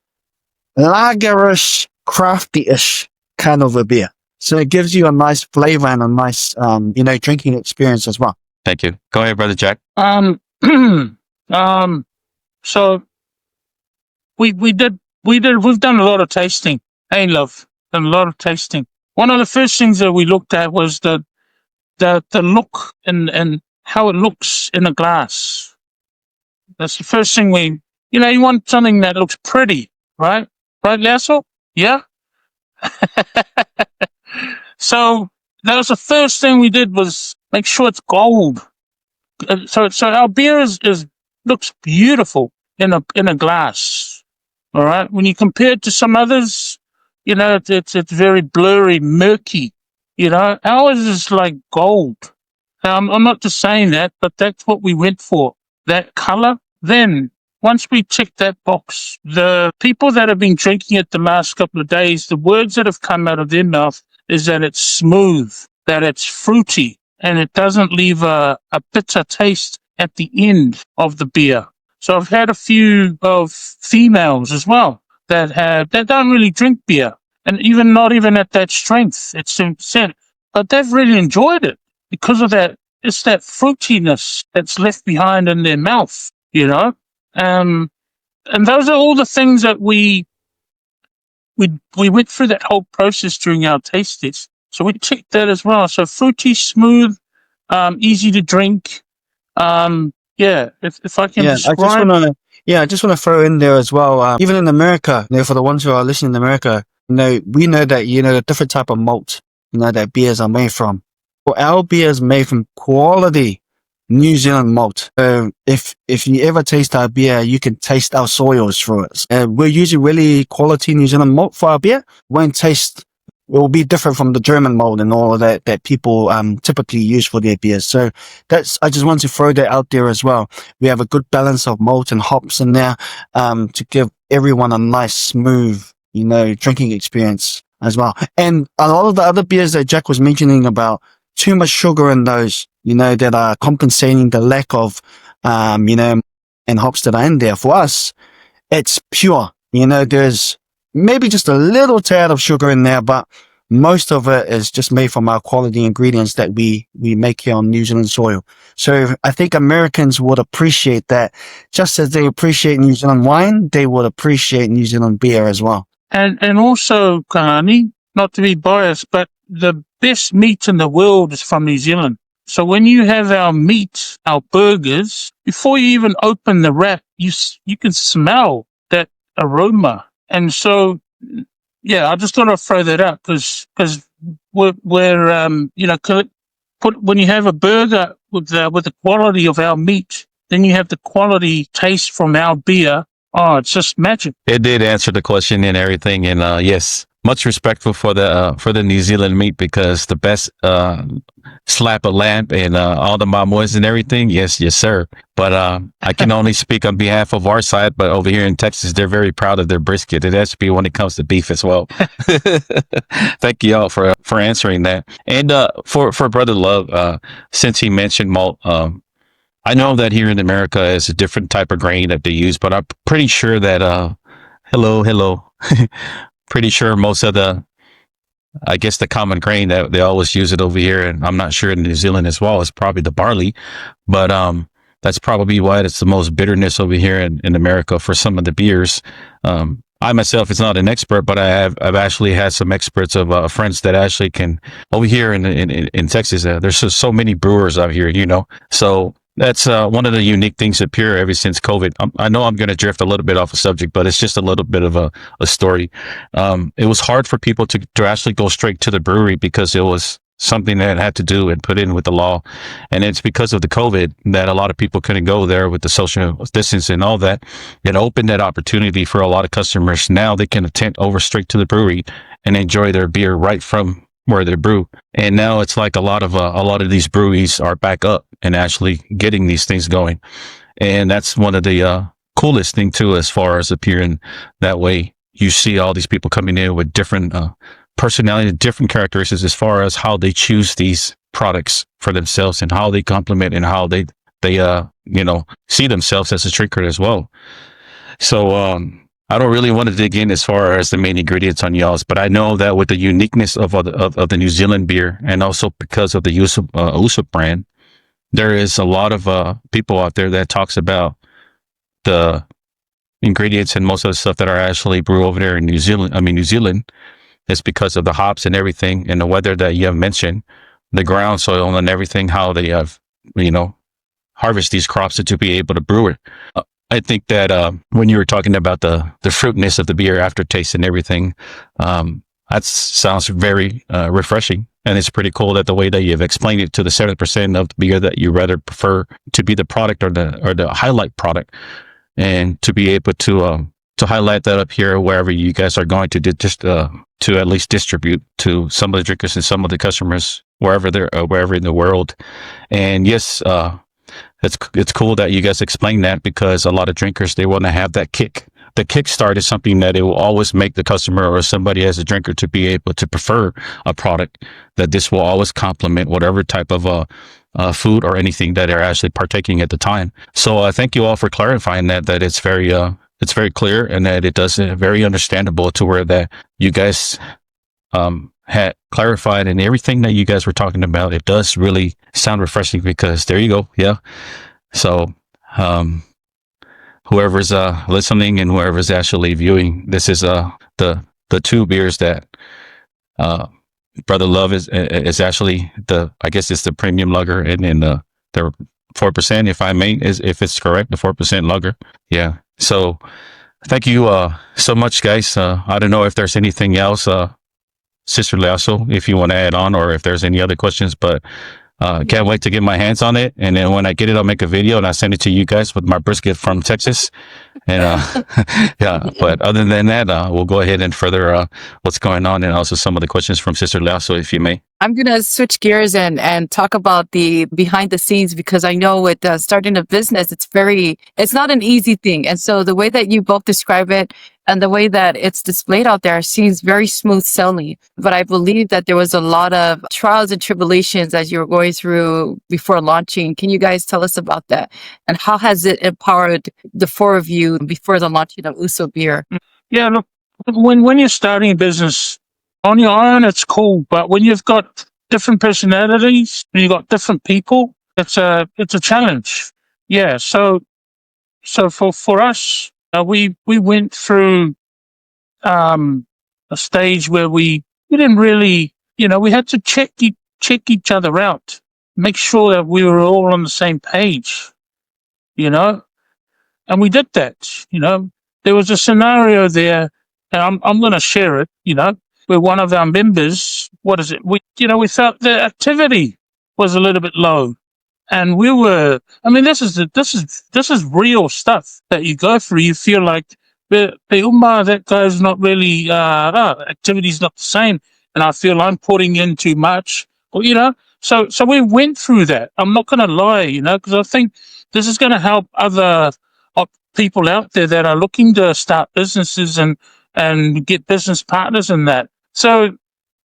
lagerish, crafty-ish kind of a beer. So it gives you a nice flavor and a nice, drinking experience as well. Thank you. Go ahead, Brother Jack. So we've done a lot of tasting. Hey, love, done a lot of tasting. One of the first things that we looked at was the look and how it looks in a glass. That's the first thing you want something that looks pretty, right? Right, Lasso? Yeah? So that was the first thing we did, was make sure it's gold. So our beer looks beautiful in a glass. All right. When you compare it to some others, it's very blurry, murky. Ours is like gold. I'm not just saying that, but that's what we went for. That color. Then once we tick that box, the people that have been drinking it the last couple of days, the words that have come out of their mouth is that it's smooth, that it's fruity, and it doesn't leave a bitter taste at the end of the beer. So I've had a few of females as well that don't really drink beer, and not even at that strength, it's 7%, but they've really enjoyed it because of that. It's that fruitiness that's left behind in their mouth, and those are all the things that we went through that whole process during our taste test. So we checked that as well. So fruity, smooth, easy to drink. If I can describe. I just want to throw in there as well. Even in America, for the ones who are listening in America, we know that, the different type of malt, that beers are made from. Well, our beer is made from quality New Zealand malt. So if you ever taste our beer, you can taste our soils through it. We're using really quality New Zealand malt for our beer. It will be different from the German malt and all of that people typically use for their beers. So I just want to throw that out there as well. We have a good balance of malt and hops in there to give everyone a nice, smooth, drinking experience as well. And a lot of the other beers that Jack was mentioning about, too much sugar in those, that are compensating the lack of, and hops that are in there. For us, it's pure. There's maybe just a little tad of sugar in there, but most of it is just made from our quality ingredients that we make here on New Zealand soil. So I think Americans would appreciate that. Just as they appreciate New Zealand wine, they would appreciate New Zealand beer as well. And also, Kahani, not to be biased, but the best meat in the world is from New Zealand. So when you have our meat, our burgers, before you even open the wrap, you can smell that aroma. And so, I just thought I'd throw that out because when you have a burger with the quality of our meat, then you have the quality taste from our beer. Oh, it's just magic. It did answer the question and everything. And yes, much respectful for the New Zealand meat because the best slap of lamb and all the mamoys and everything. Yes, yes, sir. But I can only speak on behalf of our side. But over here in Texas, they're very proud of their brisket. It has to be when it comes to beef as well. Thank you all for answering that. And for Brother Love, since he mentioned malt, I know that here in America is a different type of grain that they use, but I'm pretty sure that hello. Pretty sure most of I guess the common grain that they always use it over here, and I'm not sure in New Zealand as well, is probably the barley. But that's probably why it's the most bitterness over here in America for some of the beers. I myself is not an expert, but I've actually had some experts of friends that actually can over here in Texas. There's just so many brewers out here, so. That's one of the unique things at Pure ever since COVID. I know I'm going to drift a little bit off the subject, but it's just a little bit of a story. It was hard for people to actually go straight to the brewery because it was something that had to do and put in with the law. And it's because of the COVID that a lot of people couldn't go there with the social distance and all that. It opened that opportunity for a lot of customers. Now they can attend over straight to the brewery and enjoy their beer right from where they brew. And now it's like a lot of these breweries are back up and actually getting these things going. And that's one of the coolest thing too, as far as appearing that way. You see all these people coming in with different personality, different characteristics as far as how they choose these products for themselves and how they complement and how they see themselves as a drinker as well. So I don't really want to dig in as far as the main ingredients on y'all's, but I know that with the uniqueness of the New Zealand beer, and also because of the Uso brand, there is a lot of people out there that talks about the ingredients and most of the stuff that are actually brewed over there in New Zealand. New Zealand is because of the hops and everything and the weather that you have mentioned, the ground soil and everything, how they have, harvest these crops to be able to brew it. I think that when you were talking about the fruitiness of the beer aftertaste and everything, that sounds very refreshing. And it's pretty cool that the way that you've explained it to the 7% of the beer that you rather prefer to be the product or the highlight product, and to be able to highlight that up here wherever you guys are going to to at least distribute to some of the drinkers and some of the customers wherever in the world. And yes, it's cool that you guys explain that, because a lot of drinkers, they want to have that kick. The kickstart is something that it will always make the customer or somebody as a drinker to be able to prefer a product, that this will always complement whatever type of food or anything that they're actually partaking at the time. So thank you all for clarifying that it's very clear, and that it does very understandable to where that you guys had clarified, and everything that you guys were talking about, it does really sound refreshing, because there you go. Yeah. So, whoever's listening and whoever's actually viewing, this is the two beers that Brother Love is actually I guess it's the premium lager, and then the 4%, if I may, if it's correct, the 4% lager. Yeah. So thank you so much, guys. I don't know if there's anything else, Sister Lasso, if you want to add on, or if there's any other questions, but can't wait to get my hands on it. And then when I get it, I'll make a video and I'll send it to you guys with my brisket from Texas. And yeah, but other than that, we'll go ahead and further what's going on, and also some of the questions from Sister Lasso, if you may. I'm going to switch gears and talk about the behind the scenes, because I know with starting a business, it's not an easy thing. And so the way that you both describe it and the way that it's displayed out there seems very smooth sailing. But I believe that there was a lot of trials and tribulations as you were going through before launching. Can you guys tell us about that? And how has it empowered the four of you before the launching of Uso Beer? Yeah, look, when you're starting a business on your own, it's cool. But when you've got different personalities, and you've got different people, it's a challenge. Yeah. So for us, we went through a stage where we didn't really, we had to check each other out, make sure that we were all on the same page, and we did that. There was a scenario there, and I'm going to share it, where one of our members, we felt the activity was a little bit low. And this is real stuff that you go through. You feel like the umma, that guy's not really, activity's not the same, and I feel I'm putting in too much, or, so we went through that. I'm not going to lie, because I think this is going to help other people out there that are looking to start businesses and get business partners in that. So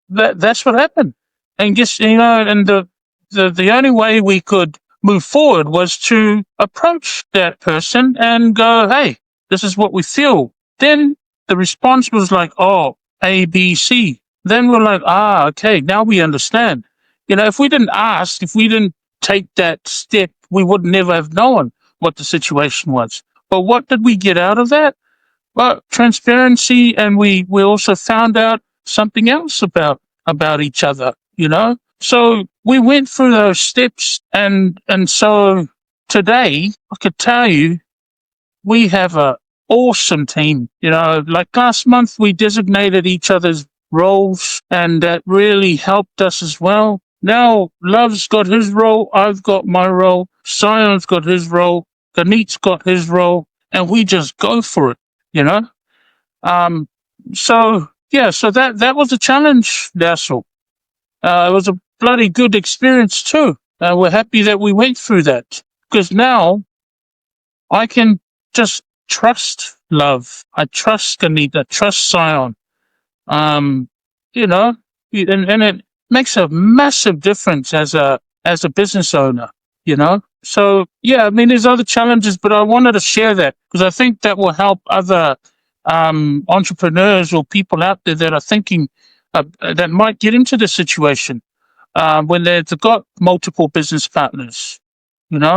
that's what happened. And guess, and the only way we could move forward was to approach that person and go, hey, this is what we feel. Then the response was like, oh, A, B, C. Then we're like, okay, now we understand. If we didn't ask, if we didn't take that step, we would never have known what the situation was. But what did we get out of that? Well, transparency, and we also found out something else about each other, So we went through those steps, and so today I could tell you we have a awesome team. Like last month we designated each other's roles, and that really helped us as well. Now Love's got his role, I've got my role, Sion's got his role, Ghanit's got his role, and we just go for it, you know. Um, so yeah, so that was a challenge, Dassel. It was a bloody good experience too. We're happy that we went through that, because now I can just trust Love. I trust Ghanit. I trust Sion. Um, you know, and it makes a massive difference as a business owner. So yeah, I mean, there's other challenges, but I wanted to share that because I think that will help other entrepreneurs or people out there that are thinking that might get into this situation when they've got multiple business partners.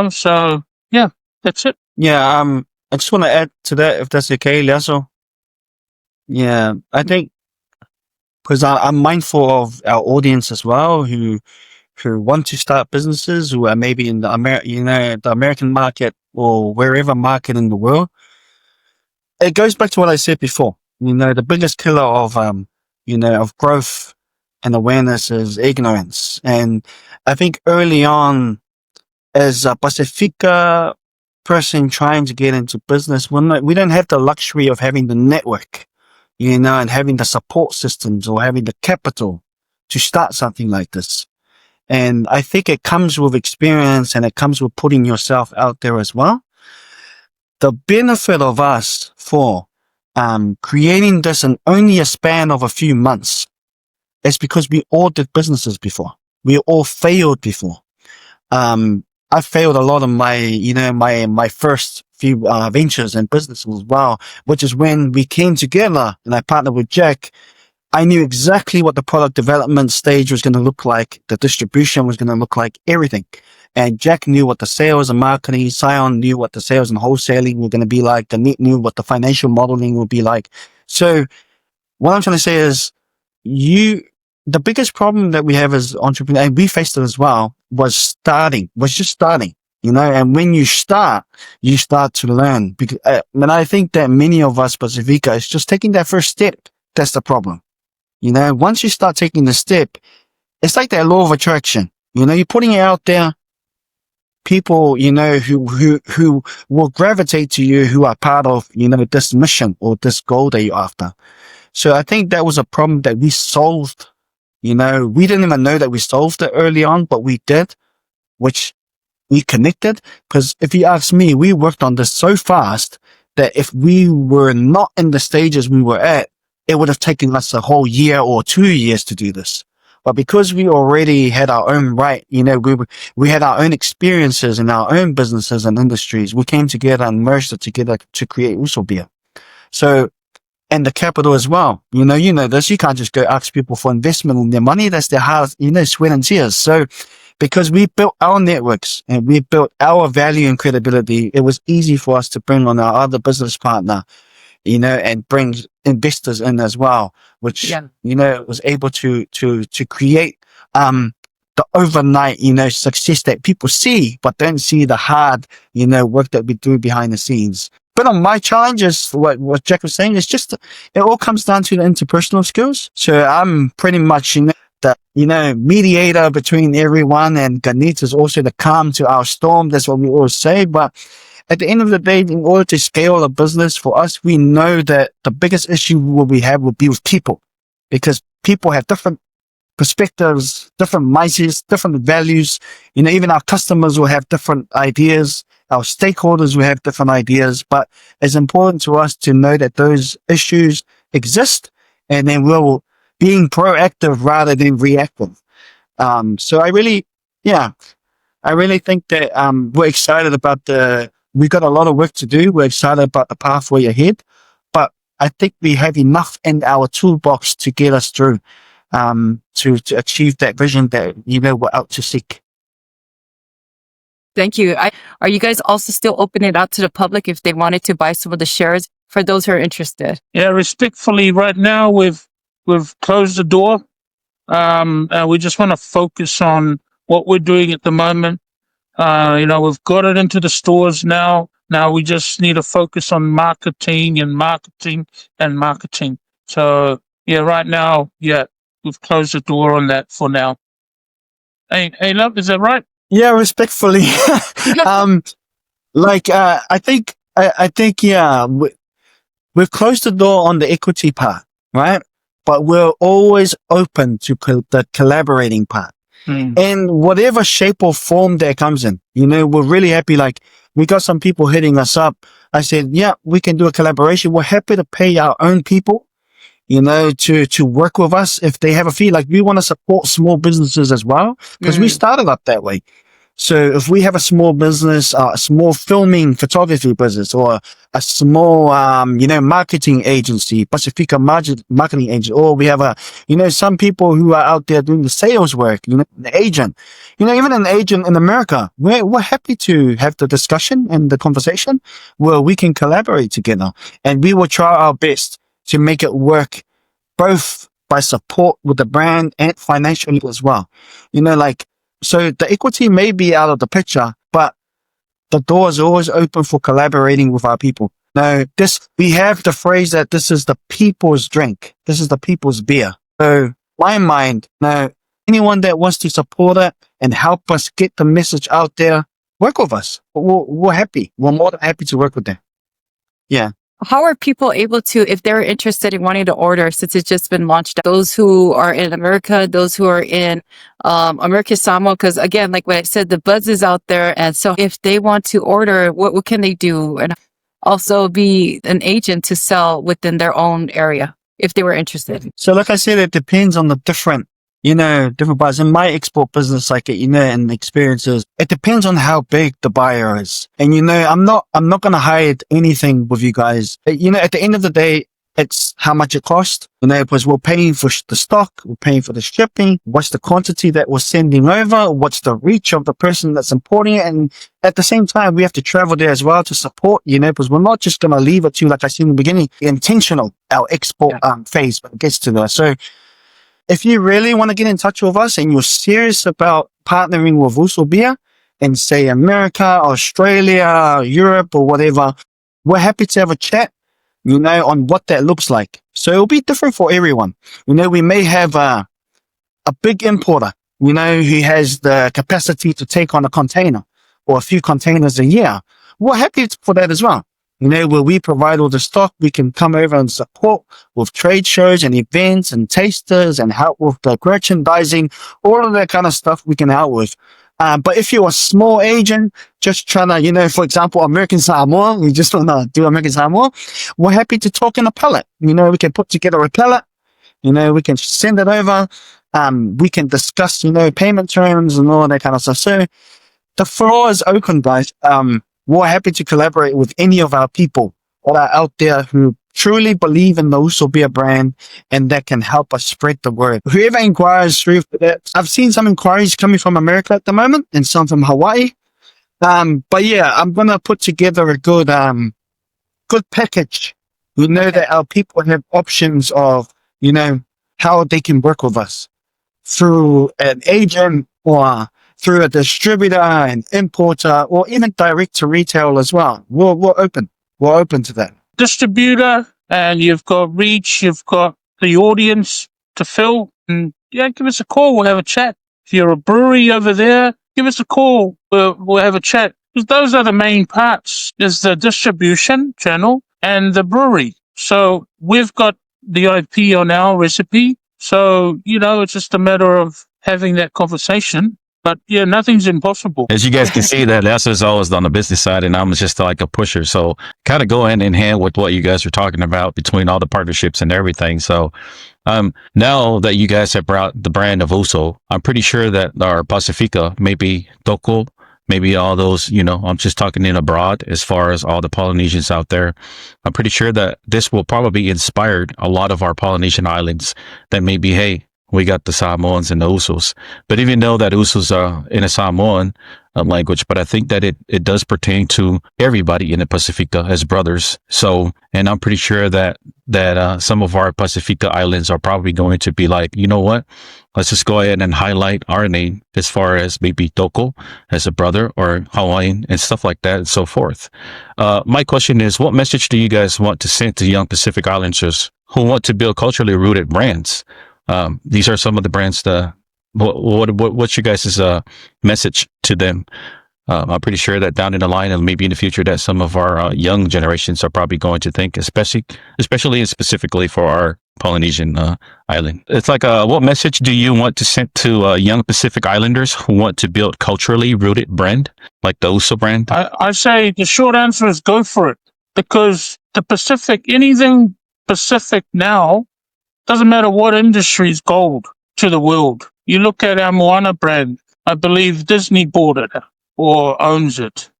So yeah, that's it. Yeah, I just want to add to that, if that's okay, Liaso. Yeah, I think because I'm mindful of our audience as well, who want to start businesses, who are maybe in the the American market or wherever market in the world. It goes back to what I said before. The biggest killer of of growth and awareness is ignorance. And I think early on, as a Pasifika person trying to get into business, we don't have the luxury of having the network, and having the support systems or having the capital to start something like this. And I think it comes with experience, and it comes with putting yourself out there as well. The benefit of us for creating this in only a span of a few months is because we all did businesses before. We all failed before. I failed a lot of my first few ventures and businesses as well, which is when we came together and I partnered with Jack. I knew exactly what the product development stage was going to look like, the distribution was going to look like, everything. And Jack knew what the sales and marketing, Sion knew what the sales and wholesaling were going to be like, Ghanit knew what the financial modeling would be like. So what I'm trying to say is, the biggest problem that we have as entrepreneurs, and we faced it as well, was just starting, and when you start to learn. Because, and I think that many of us, Pasifika, is just taking that first step. That's the problem. Once you start taking the step, it's like that law of attraction. You're putting it out there. People, who will gravitate to you, who are part of, this mission or this goal that you're after. So I think that was a problem that we solved. We didn't even know that we solved it early on, but we did, which we connected. Because if you ask me, we worked on this so fast that if we were not in the stages we were at, it would have taken us a whole year or 2 years to do this. But because we already had our own we had our own experiences in our own businesses and industries, we came together and merged it together to create Uso Beer. So, and the capital as well. You know this. You can't just go ask people for investment in their money. That's their hard, sweat and tears. So, because we built our networks and we built our value and credibility, it was easy for us to bring on our other business partner, and bring investors in as well, which, was able to create, the overnight, success that people see, but don't see the hard, work that we do behind the scenes. But on my challenges, what Jack was saying is just, it all comes down to the interpersonal skills. So I'm pretty much, the, mediator between everyone, and Ghanit is also the calm to our storm. That's what we always say. But at the end of the day, in order to scale a business for us, we know that the biggest issue we have will be with people, because people have different perspectives, different mindsets, different values. Even our customers will have different ideas. Our stakeholders will have different ideas, but it's important to us to know that those issues exist, and then we're being proactive rather than reactive. So I really think that we're excited about we've got a lot of work to do. We're excited about the pathway ahead, but I think we have enough in our toolbox to get us through, to achieve that vision that, we're out to seek. Thank you. Are you guys also still opening it out to the public if they wanted to buy some of the shares for those who are interested? Yeah, respectfully, right now we've closed the door. We just want to focus on what we're doing at the moment. We've got it into the stores now. Now we just need to focus on marketing and marketing and marketing. So yeah, right now, we've closed the door on that for now. Hey, love, is that right? Yeah, respectfully. I think, we've closed the door on the equity part, right? But we're always open to the collaborating part. In whatever shape or form that comes in. We're really happy. Like, we got some people hitting us up. I said, yeah, we can do a collaboration. We're happy to pay our own people, to work with us if they have a fee. Like, we want to support small businesses as well, because we started up that way. So if we have a small business, a small filming photography business, or a small, marketing agency, Pasifika marketing agent, or we have some people who are out there doing the sales work, the agent, even an agent in America, we're happy to have the discussion and the conversation where we can collaborate together, and we will try our best to make it work, both by support with the brand and financially as well. So the equity may be out of the picture, but the door is always open for collaborating with our people. Now, we have the phrase that this is the people's drink. This is the people's beer. So, my mind, now, anyone that wants to support it and help us get the message out there, work with us. We're happy. We're more than happy to work with them. Yeah. How are people able to, if they're interested in wanting to order, since it's just been launched, those who are in America, those who are in American Samoa? Because again, like what I said, the buzz is out there. And so if they want to order, what can they do? And also be an agent to sell within their own area if they were interested. So like I said, it depends on the different buyers. In my export business, and experiences, it depends on how big the buyer is. And, I'm not going to hide anything with you guys. At the end of the day, it's how much it costs. Because we're paying for the stock, we're paying for the shipping, what's the quantity that we're sending over, what's the reach of the person that's importing it. And at the same time, we have to travel there as well to support, because we're not just going to leave it to, like I said in the beginning, intentional, our export phase when it gets to that. So, if you really want to get in touch with us and you're serious about partnering with Uso Beer in, say, America, Australia, Europe, or whatever, we're happy to have a chat, on what that looks like. So it'll be different for everyone. We may have a big importer, who has the capacity to take on a container or a few containers a year. We're happy for that as well. Where we provide all the stock, we can come over and support with trade shows and events and tasters and help with the merchandising, all of that kind of stuff we can help with. But if you're a small agent, just trying to, for example, American Samoa, we just want to do American Samoa, we're happy to talk in a pallet. We can put together a pallet, we can send it over. We can discuss, payment terms and all that kind of stuff. So the floor is open, guys. We're happy to collaborate with any of our people that are out there who truly believe in the Uso Beer brand and that can help us spread the word. Whoever inquires through that, I've seen some inquiries coming from America at the moment and some from Hawaii. But yeah, I'm going to put together a good package. We know that our people have options of, how they can work with us through an agent or through a distributor and importer, or even direct to retail as well. We're open. We're open to that. Distributor, and you've got reach, you've got the audience to fill. And give us a call. We'll have a chat. If you're a brewery over there, give us a call. We'll have a chat. 'Cause those are the main parts, is the distribution channel and the brewery. So we've got the IP on our recipe. So, it's just a matter of having that conversation. But yeah, nothing's impossible. As you guys can see, that is always on the business side, and I'm just like a pusher. So kind of go hand in hand with what you guys are talking about between all the partnerships and everything. So now that you guys have brought the brand of Uso, I'm pretty sure that our Pasifika, maybe Toko, maybe all those, I'm just talking in abroad as far as all the Polynesians out there. I'm pretty sure that this will probably inspired a lot of our Polynesian islands that maybe, hey, we got the Samoans and the Usos. But even though that Usos are in a Samoan language, but I think that it does pertain to everybody in the Pacifica as brothers. So, and I'm pretty sure that some of our Pacifica islands are probably going to be like, you know what? Let's just go ahead and highlight our name as far as maybe Toko as a brother or Hawaiian and stuff like that and so forth. My question is, what message do you guys want to send to young Pacific Islanders who want to build culturally rooted brands? These are some of the brands. What's your guys' message to them? I'm pretty sure that down in the line and maybe in the future that some of our young generations are probably going to think, especially and specifically for our Polynesian island. It's like, what message do you want to send to young Pacific Islanders who want to build culturally rooted brand like the Uso brand? I say the short answer is go for it, because the Pacific, anything Pacific now, doesn't matter what industry, is gold to the world. You look at our Moana brand, I believe Disney bought it or owns it.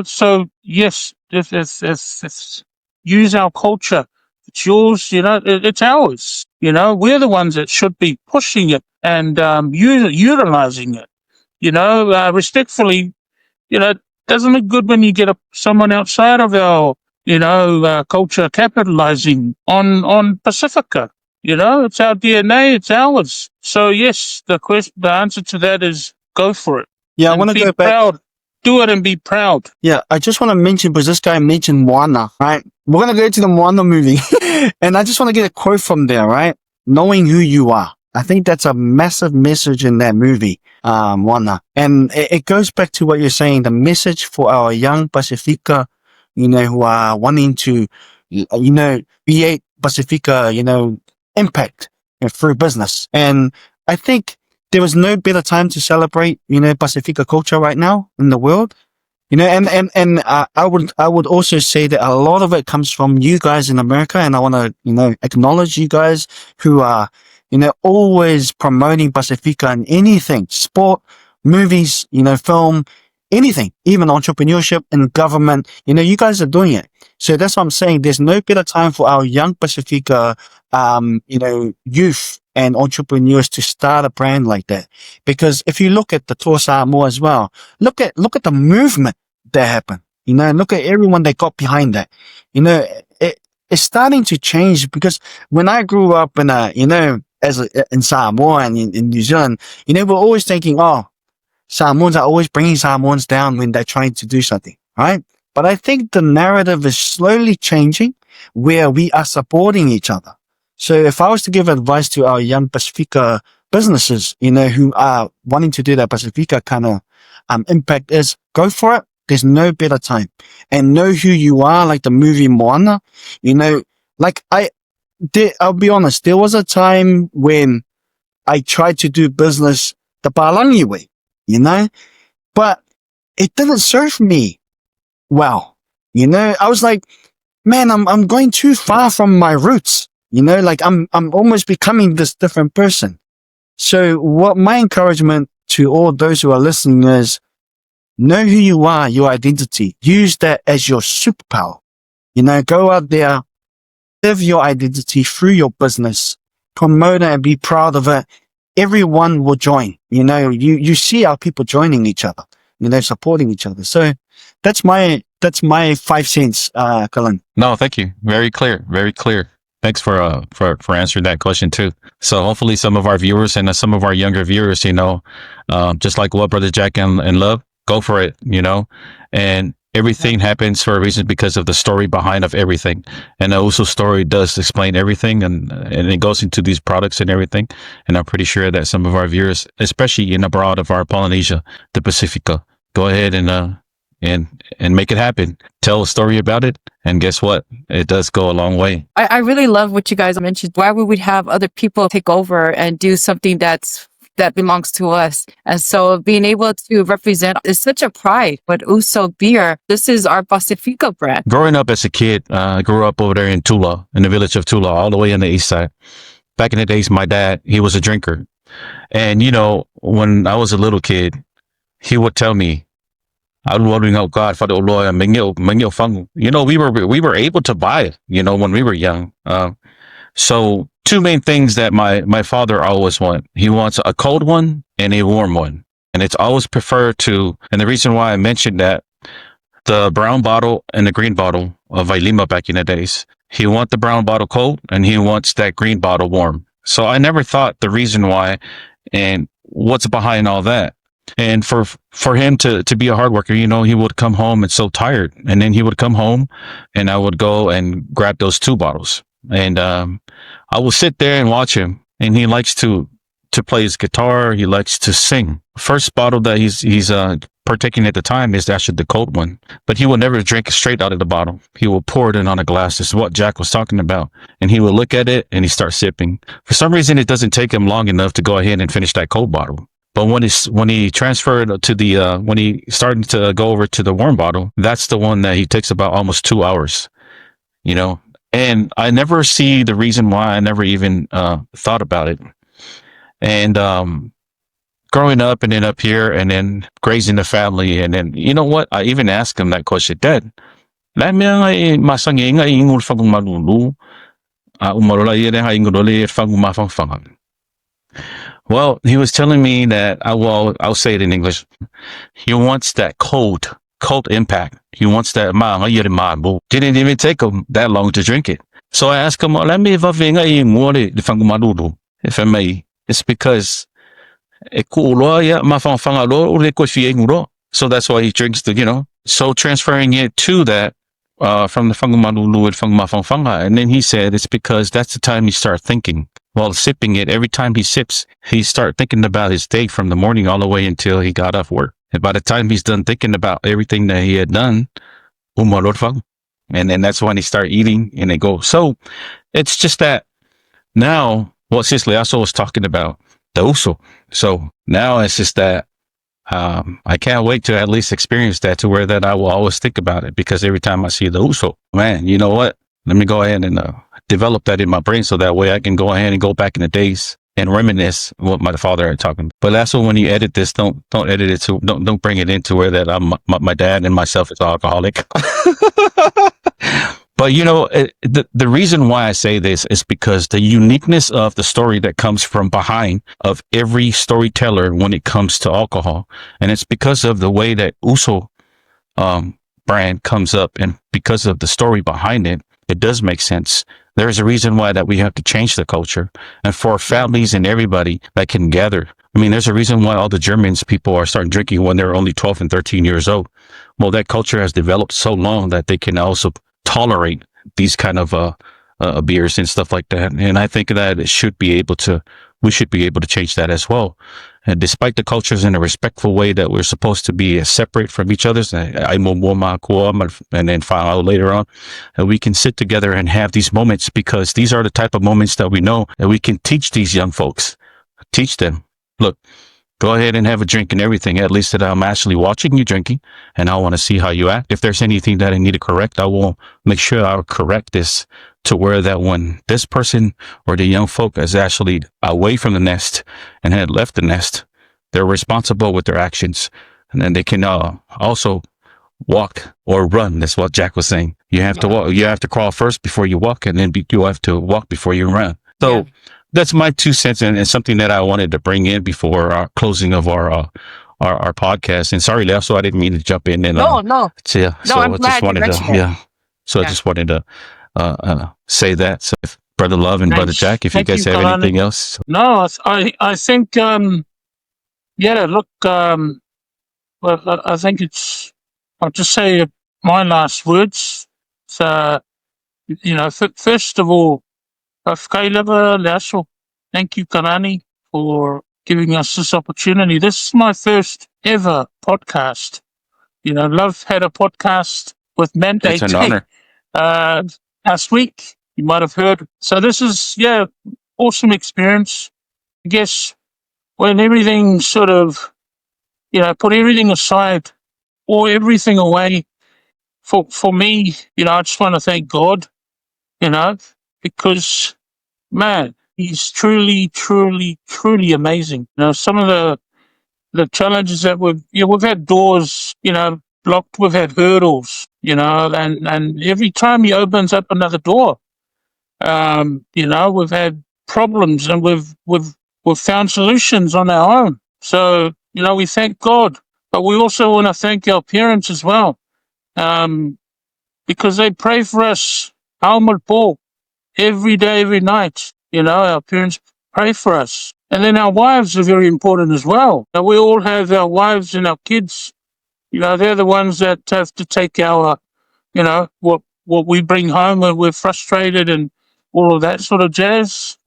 So yes, if use our culture, it's yours, it's ours. We're the ones that should be pushing it and utilizing it. Respectfully, doesn't look good when you get someone outside of our culture capitalizing on Pacifica. It's our DNA, it's ours. So yes, the answer to that is go for it. Yeah, I want to go back. Proud. Do it and be proud. Yeah, I just want to mention, because this guy mentioned Moana, right? We're going to go to the Moana movie. And I just want to get a quote from there, right? Knowing who you are. I think that's a massive message in that movie, Moana. And it goes back to what you're saying, the message for our young Pacifica, who are wanting to, create Pacifica, impact through business. And I think there was no better time to celebrate, Pacifica culture right now in the world. And I would also say that a lot of it comes from you guys in America. And I want to, acknowledge you guys who are, always promoting Pacifica in anything, sport, movies, film, anything, even entrepreneurship and government, you guys are doing it. So that's what I'm saying. There's no better time for our young Pacifica, youth and entrepreneurs to start a brand like that. Because if you look at the Toa Samoa as well, look at the movement that happened. Look at everyone that got behind that. It's starting to change, because when I grew up in in Samoa and in New Zealand, we're always thinking, oh, Samoans are always bringing Samoans down when they're trying to do something, right? But I think the narrative is slowly changing, where we are supporting each other. So if I was to give advice to our young Pacifica businesses, who are wanting to do that Pacifica kind of impact, is go for it. There's no better time. And know who you are, like the movie Moana. I'll be honest, there was a time when I tried to do business the Palangi way, but it didn't serve me well. I was like, man, I'm going too far from my roots. I'm almost becoming this different person. So what my encouragement to all those who are listening is, know who you are, your identity. Use that as your superpower. Go out there, live your identity through your business, promote it and be proud of it. Everyone will join. You see our people joining each other, supporting each other. So that's my 5 cents, Colin. No, thank you. Very clear. Very clear. Thanks for answering that question too. So hopefully some of our viewers and some of our younger viewers, just like what Brother Jack and Love, go for it, and everything happens for a reason because of the story behind of everything. And the Uso story does explain everything, and it goes into these products and everything. And I'm pretty sure that some of our viewers, especially in abroad of our Polynesia, the Pacifica, go ahead and and make it happen. Tell a story about it, and guess what? It does go a long way. I really love what you guys mentioned. Why would we have other people take over and do something that belongs to us? And so being able to represent is such a pride. But Uso Beer, this is our Pasifika brand. Growing up as a kid, I grew up over there in Tula, in the village of Tula, all the way on the east side. Back in the days, my dad, he was a drinker. And, you know, when I was a little kid, he would tell me, I'm wondering, oh God, for the Lord, you know, we were able to buy it, you know, when we were young. So two main things that my father always want. He wants a cold one and a warm one. And it's always preferred to, and the reason why I mentioned that, the brown bottle and the green bottle of Vailima back in the days. He wants the brown bottle cold and he wants that green bottle warm. So I never thought the reason why and what's behind all that. And for him to be a hard worker, you know, he would come home and so tired. And then he would come home and I would go and grab those two bottles. And I will sit there and watch him. And he likes to play his guitar. He likes to sing. First bottle that he's partaking at the time is actually the cold one, but he will never drink it straight out of the bottle. He will pour it in on a glass. This is what Jack was talking about. And he will look at it and he starts sipping. For some reason, it doesn't take him long enough to go ahead and finish that cold bottle. But when he transferred to the, when he started to go over to the warm bottle, that's the one that he takes about almost 2 hours, you know, and I never see the reason why. I never even, thought about it. And, growing up and then up here and then raising the family. And then, you know what? I even asked him that question, Dad, well, he was telling me that I'll say it in English. He wants that cold impact. He wants that didn't even take him that long to drink it. So I asked him, if I may, it's because so that's why he drinks the, you know, so transferring it to that, from the Fangumafangfanga. And then he said it's because that's the time he start thinking while sipping it. Every time he sips, he start thinking about his day from the morning all the way until he got off work. And by the time he's done thinking about everything that he had done, and then that's when he start eating and they go. So it's just that now what Cicely also was talking about, the uso. So now it's just that I can't wait to at least experience that, to where that I will always think about it, because every time I see the uso, man, you know what? Let me go ahead and develop that in my brain so that way I can go ahead and go back in the days and reminisce what my father had talking. But also when you edit this, don't edit it to don't bring it into where that my dad and myself is alcoholic. But you know, the reason why I say this is because the uniqueness of the story that comes from behind of every storyteller when it comes to alcohol, and it's because of the way that Uso brand comes up, and because of the story behind it, it does make sense. There's a reason why that we have to change the culture, and for families and everybody that can gather. I mean, there's a reason why all the Germans people are starting drinking when they're only 12 and 13 years old. Well, that culture has developed so long that they can also tolerate these kind of beers and stuff like that. And I think that we should be able to change that as well. And despite the cultures in a respectful way that we're supposed to be separate from each other, and then follow later on, and we can sit together and have these moments, because these are the type of moments that we know that we can teach these young folks, teach them, look, go ahead and have a drink and everything. At least that I'm actually watching you drinking, and I want to see how you act. If there's anything that I need to correct, I will make sure I'll correct this, to where that when this person or the young folk is actually away from the nest and had left the nest, they're responsible with their actions. And then they can also walk or run. That's what Jack was saying. You have to walk, you have to crawl first before you walk, and then you have to walk before you run. So that's my 2 cents, and something that I wanted to bring in before our closing of our podcast. And sorry, Leo, so I didn't mean to jump in. And, No. So, yeah, No, I'm glad you mentioned it. So I just wanted to say that. So if Brother Love and Brother Jack, if you guys have anything else. No, I think, look, well, I think I'll just say my last words. So, you know, first of all, thank you, Karani, for giving us this opportunity. This is my first ever podcast. Love had a podcast with It's an Mandate honor. last week. You might have heard. So this is, awesome experience. I guess when everything sort of, put everything aside or everything away, for me, I just want to thank God, because, man, he's truly, truly, truly amazing. Some of the challenges that we've had doors, blocked, we've had hurdles, and every time he opens up another door, we've had problems and we've found solutions on our own. So, we thank God, but we also want to thank our parents as well, um, because they pray for us, Alma Paul, every day, every night. Our parents pray for us. And then our wives are very important as well. Now, we all have our wives and our kids. They're the ones that have to take our, what we bring home when we're frustrated and all of that sort of jazz.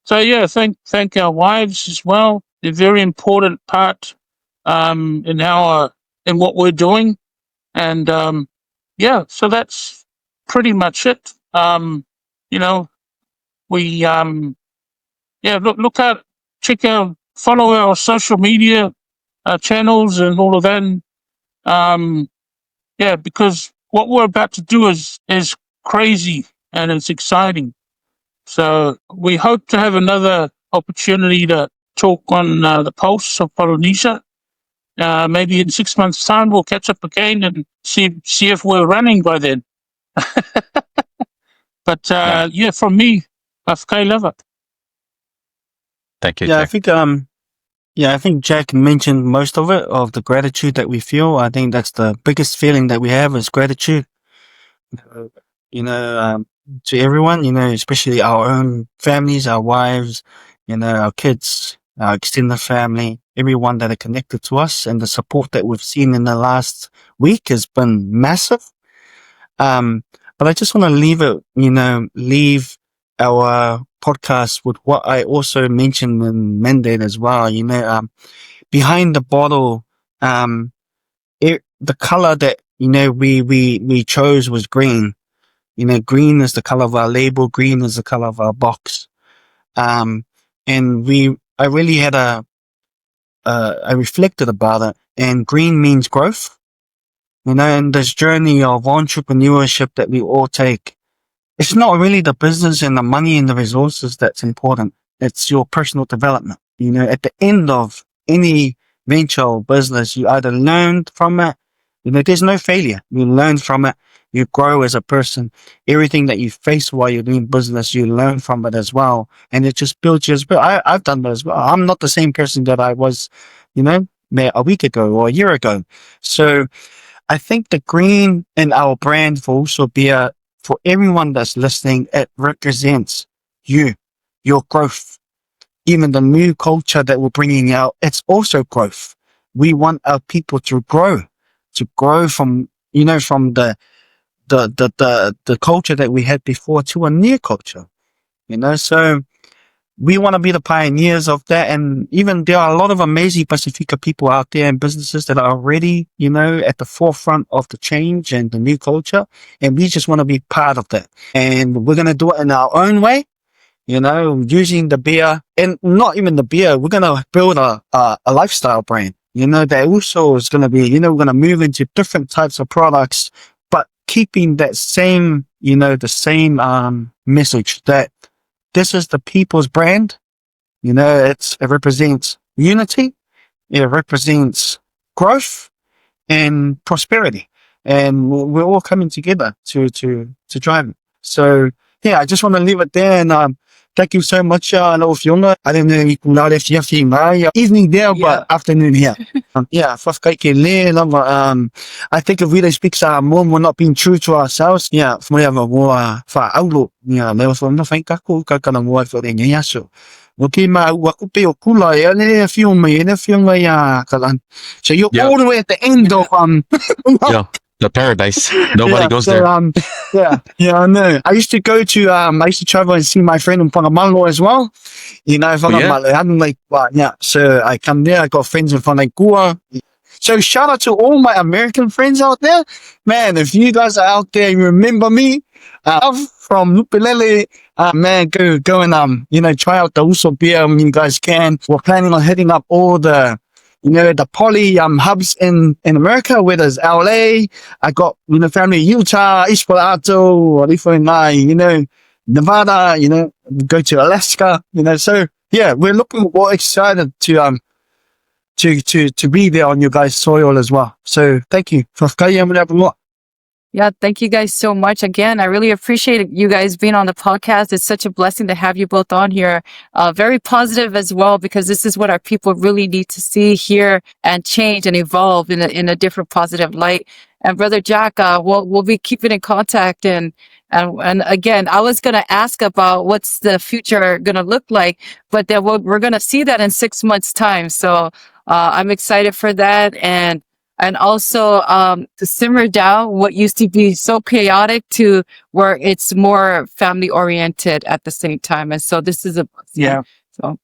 So yeah, thank our wives as well. They're a very important part in what we're doing. And so that's pretty much it. You know, we look out, check out, follow our social media channels and all of that. And, because what we're about to do is crazy and it's exciting. So we hope to have another opportunity to talk on the pulse of Polynesia. Maybe in 6 months' time we'll catch up again and see if we're running by then. But from me, I love it. Thank you, Yeah, Jack. I think Jack mentioned most of it, of the gratitude that we feel. I think that's the biggest feeling that we have is gratitude. Uh, to everyone, especially our own families, our wives, our kids, our extended family, everyone that are connected to us, and the support that we've seen in the last week has been massive. But I just want to leave our podcast with what I also mentioned in Mandate as well. Behind the bottle, the color that we chose was green. Green is the color of our label. Green is the color of our box. And I really had I reflected about it, and green means growth. In this journey of entrepreneurship that we all take, it's not really the business and the money and the resources that's important. It's your personal development. At the end of any venture or business, you either learn from it. There's no failure. You learn from it. You grow as a person. Everything that you face while you're doing business, you learn from it as well. And it just builds you as well. I've done that as well. I'm not the same person that I was, a week ago or a year ago. So I think the green in our brand for Uso Beer, for everyone that's listening, it represents you, your growth. Even the new culture that we're bringing out, it's also growth. We want our people to grow from, from the culture that we had before to a new culture, so we want to be the pioneers of that. And even there are a lot of amazing Pasifika people out there and businesses that are already, at the forefront of the change and the new culture. And we just want to be part of that. And we're going to do it in our own way, using the beer, and not even the beer. We're going to build a lifestyle brand, that also is going to be, we're going to move into different types of products, but keeping that same, the same message that this is the people's brand. It represents unity. It represents growth and prosperity. And we're all coming together to drive it. So, yeah, I just want to leave it there. And thank you so much. I don't know if you can know if you evening there, but afternoon here. I think if we don't speak more, we're not being true to ourselves. Yeah, we have a war for outlook. There from the thank you, war for the Yasu. Okay, my wakupe okula, and film me, and film me, so you're all the way at the end of Yeah, the paradise. Nobody goes so, there. I know. I used to travel and see my friend in Whangamango as well. So I come there, I got friends in Whangaikua. So shout out to all my American friends out there. Man, if you guys are out there, you remember me, from Lupilele, man, go and, try out the Uso Beer. I mean, you guys can. We're planning on hitting up all the, the poly, hubs in America, whether it's LA. I got, family in Utah, Espalato, Rifenai, Nevada, go to Alaska, so yeah, we're excited to be there on your guys' soil as well. So thank you. Yeah, thank you guys so much. Again, I really appreciate you guys being on the podcast. It's such a blessing to have you both on here. Very positive as well, because this is what our people really need to see, hear, and change and evolve in a different positive light. And Brother Jack, we'll be keeping in contact. And again, I was going to ask about what's the future going to look like, but then we're going to see that in 6 months' time. So I'm excited for that. And also to simmer down what used to be so chaotic to where it's more family oriented at the same time. And so this is Yeah. So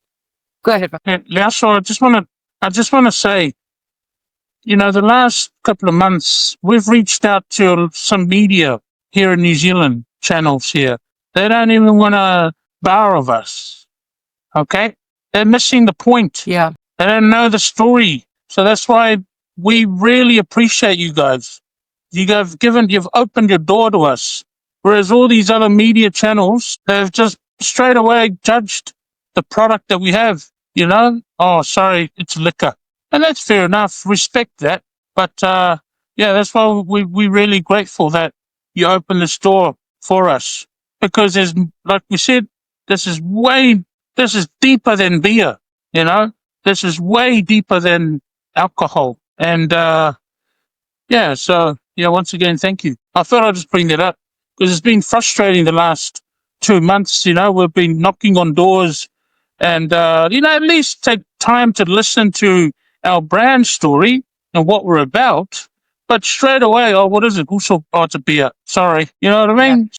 go ahead. Leaso, I just want to say, the last couple of months, we've reached out to some media here in New Zealand, channels here. They don't even want to bar of us. Okay? They're missing the point. Yeah. They don't know the story. So that's why we really appreciate you guys. You've opened your door to us. Whereas all these other media channels, they've just straight away judged the product that we have, Oh, sorry, it's liquor. And that's fair enough. Respect that. But, that's why we're really grateful that you opened this door for us. Because like we said, this is deeper than beer, This is way deeper than alcohol. And, once again, thank you. I thought I'd just bring that up because it's been frustrating the last 2 months. We've been knocking on doors and, at least take time to listen to our brand story and what we're about. But straight away, what is it? Also, it's a beer. Sorry. You know what I mean?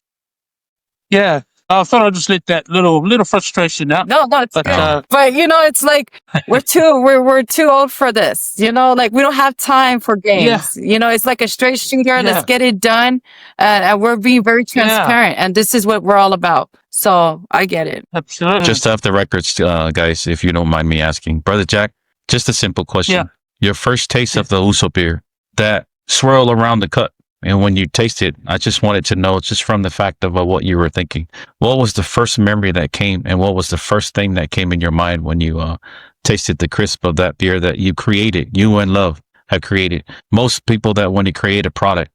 Yeah. I thought I'd just let that little frustration out. No, it's good. But it's like we're too old for this. Like we don't have time for games. Yeah. It's like a straight shooter. Let's get it done, and we're being very transparent. And this is what we're all about. So I get it. Absolutely. Just off the records, guys, if you don't mind me asking, Brother Jack, just a simple question. Yeah. Your first taste of the Uso beer, that swirl around the cup. And when you taste it, I just wanted to know, just from the fact of what you were thinking, what was the first memory that came, and what was the first thing that came in your mind when you tasted the crisp of that beer that you created, you and Love have created? Most people that when they create a product,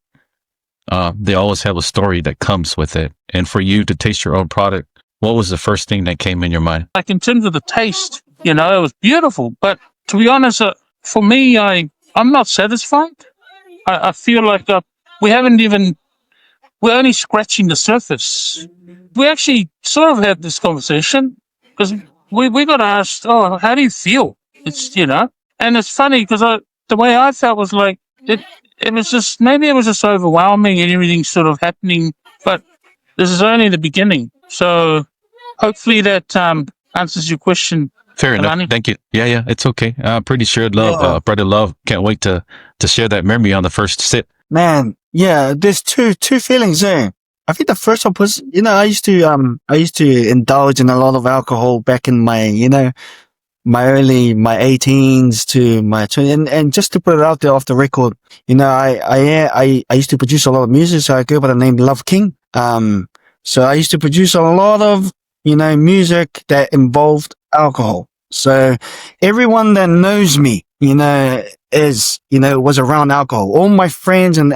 they always have a story that comes with it. And for you to taste your own product, what was the first thing that came in your mind? Like in terms of the taste, it was beautiful. But to be honest, for me, I'm not satisfied. I feel like we're only scratching the surface. We actually sort of had this conversation because we got asked, how do you feel? It's, and it's funny because the way I felt was like, it was just, maybe it was just overwhelming and everything sort of happening, but this is only the beginning. So hopefully that answers your question. Fair enough. Thank you. Yeah, it's okay. I'm pretty sure Brother Love can't wait to share that memory on the first sip. Man, yeah, there's two feelings there. I think the first one was, I used to indulge in a lot of alcohol back in my, my 18s to my 20s. And just to put it out there off the record, I used to produce a lot of music. So I go by the name Love King. So I used to produce a lot of, music that involved alcohol. So everyone that knows me, was around alcohol. All my friends and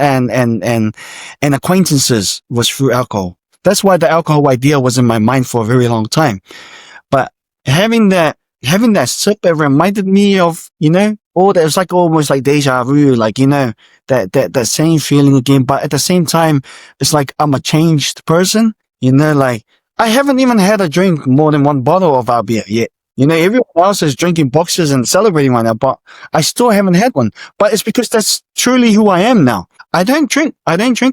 acquaintances was through alcohol. That's why the alcohol idea was in my mind for a very long time. But having that sip, it reminded me of, all that. It was like almost like deja vu, like, that same feeling again. But at the same time, it's like I'm a changed person, like I haven't even had a drink more than one bottle of our beer yet. Everyone else is drinking boxes and celebrating right now, but I still haven't had one. But it's because that's truly who I am now. I don't drink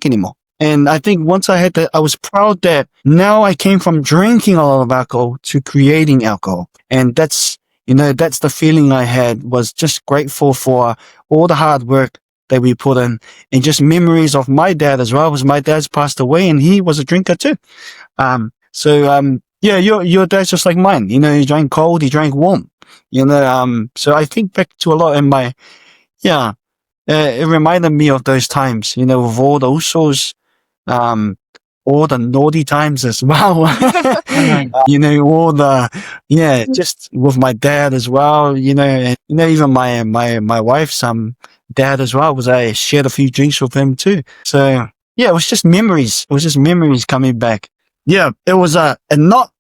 anymore. And I think once I had that, I was proud that now I came from drinking a lot of alcohol to creating alcohol. And that's, That's the feeling I had, was just grateful for all the hard work that we put in, and just memories of my dad as well, because my dad's passed away and he was a drinker too. Yeah, your dad's just like mine. He drank cold, he drank warm. So I think back to a lot in my, yeah, it reminded me of those times, with all the Usos, all the naughty times as well. All the, just with my dad as well, and, even my wife's, dad as well, I shared a few drinks with him too. So yeah, it was just memories. It was just memories coming back. Yeah, it was, and not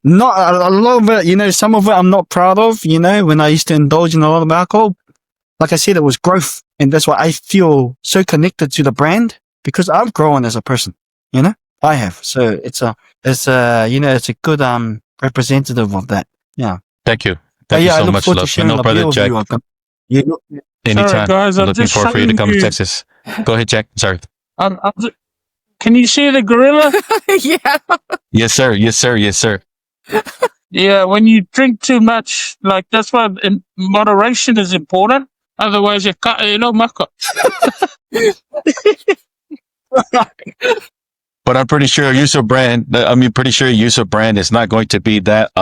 a lot of it, some of it I'm not proud of, when I used to indulge in a lot of alcohol. Like I said, it was growth. And that's why I feel so connected to the brand, because I've grown as a person, I have. So it's a good, representative of that. Yeah. Thank you. Thank you I so look much, forward to love. sharing No, a brother beer with Jack, you. anytime. Sorry, guys, I'm Looking just forward for you to showing come to you. Texas. Go ahead, Jack. Sorry. Can you see the gorilla? Yeah. Yes, sir. Yes, sir. Yes, sir. Yeah, when you drink too much, like that's why moderation is important. Otherwise, maka. But I'm pretty sure Uso brand. Pretty sure Uso brand is not going to be that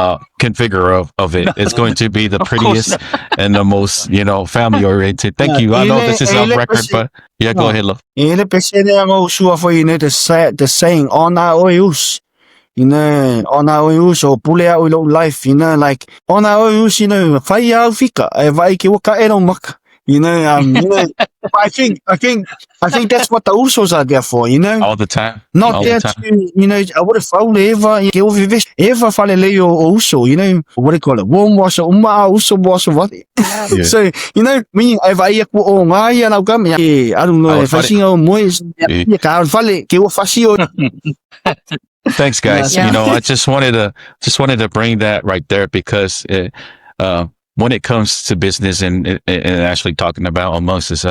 configure of it. It's going to be the Of course prettiest and the most family oriented. Thank you. I know this is off record, but yeah, go ahead, love. Ele pesere ang sure for the saying on our oils. On our oils or pull out with life, like on our oils, fire fika, vai ki waka mak. But I think that's what the Usos are there for, All the time. Not All there the time. to, I would have found ever falele also, what do you call it? Warm water, also water, what? Yeah. So, when if I ko nga ya na kam ya, I don't know if I see how moist, ya ka fale, ke o fasio. Thanks, guys. Yeah. I just wanted to bring that right there, because when it comes to business and actually talking about amongst us,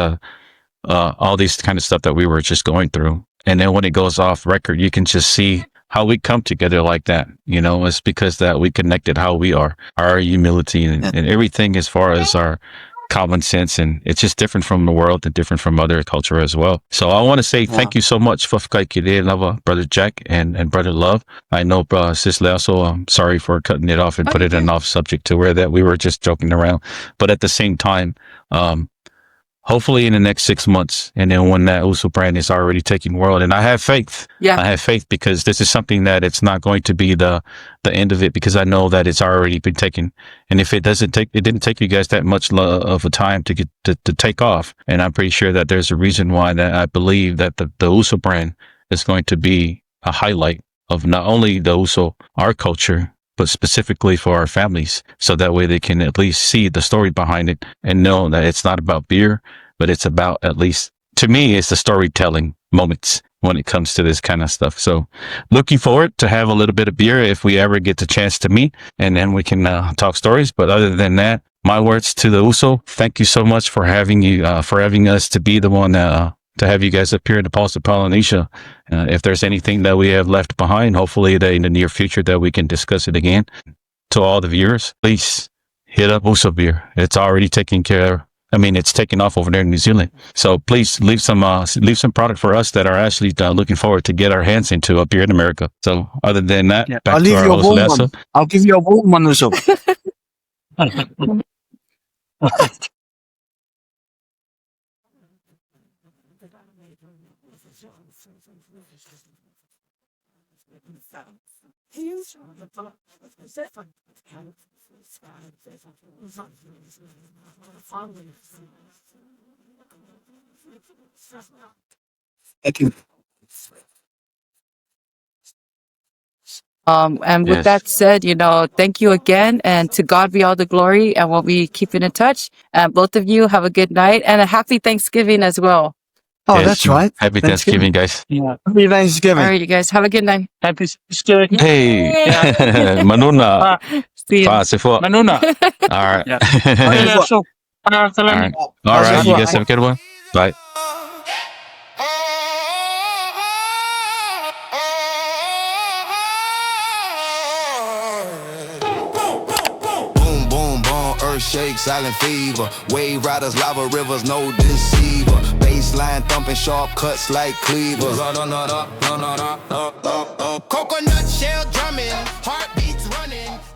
all these kind of stuff that we were just going through, and then when it goes off record, you can just see how we come together like that. It's because that we connected how we are, our humility and everything as far as our common sense, and it's just different from the world and different from other culture as well. So I want to say thank you so much for brother Jack and brother Love. I know sis also, I'm sorry for cutting it off and put it in off subject to where that we were just joking around, but at the same time, hopefully in the next 6 months, and then when that Uso brand is already taking world, and I have faith. Yeah. I have faith, because this is something that it's not going to be the end of it, because I know that it's already been taken. And if it didn't take you guys that much of a time to get to take off. And I'm pretty sure that there's a reason why that I believe that the Uso brand is going to be a highlight of not only the Uso, our culture, but specifically for our families, so that way they can at least see the story behind it and know that it's not about beer, but it's about, at least to me, it's the storytelling moments when it comes to this kind of stuff. So looking forward to have a little bit of beer if we ever get the chance to meet, and then we can talk stories. But other than that, my words to the Uso, thank you so much for having us to be the one to have you guys appear in the Pulse of Polynesia. If there's anything that we have left behind, hopefully that in the near future that we can discuss it again. To all the viewers, please hit up Uso Beer. It's already taken care of. It's taking off over there in New Zealand. So please leave some product for us that are actually looking forward to get our hands into up here in America. So other than that, back I'll to leave our you a host, warm Lessa. one. I'll give you a warm one also. Thank you. And with Yes. that said, thank you again, and to God be all the glory, and we'll be keeping in touch. And both of you have a good night and a happy Thanksgiving as well. Oh, Yes. that's right. Happy Thanksgiving, guys. Yeah. Happy All Thanksgiving. right, you guys have a good night. Happy Thanksgiving. Hey, Yeah. Manuna. See you. Pasifika. Manuna. All right. Yeah. Pasifika. So, All right. All right. You guys have a good one. Bye. Boom, boom, earthshake, silent fever. Wave riders, lava rivers, no deceiver. Baseline thumping, sharp cuts like cleavers. Coconut shell drumming, heartbeats running.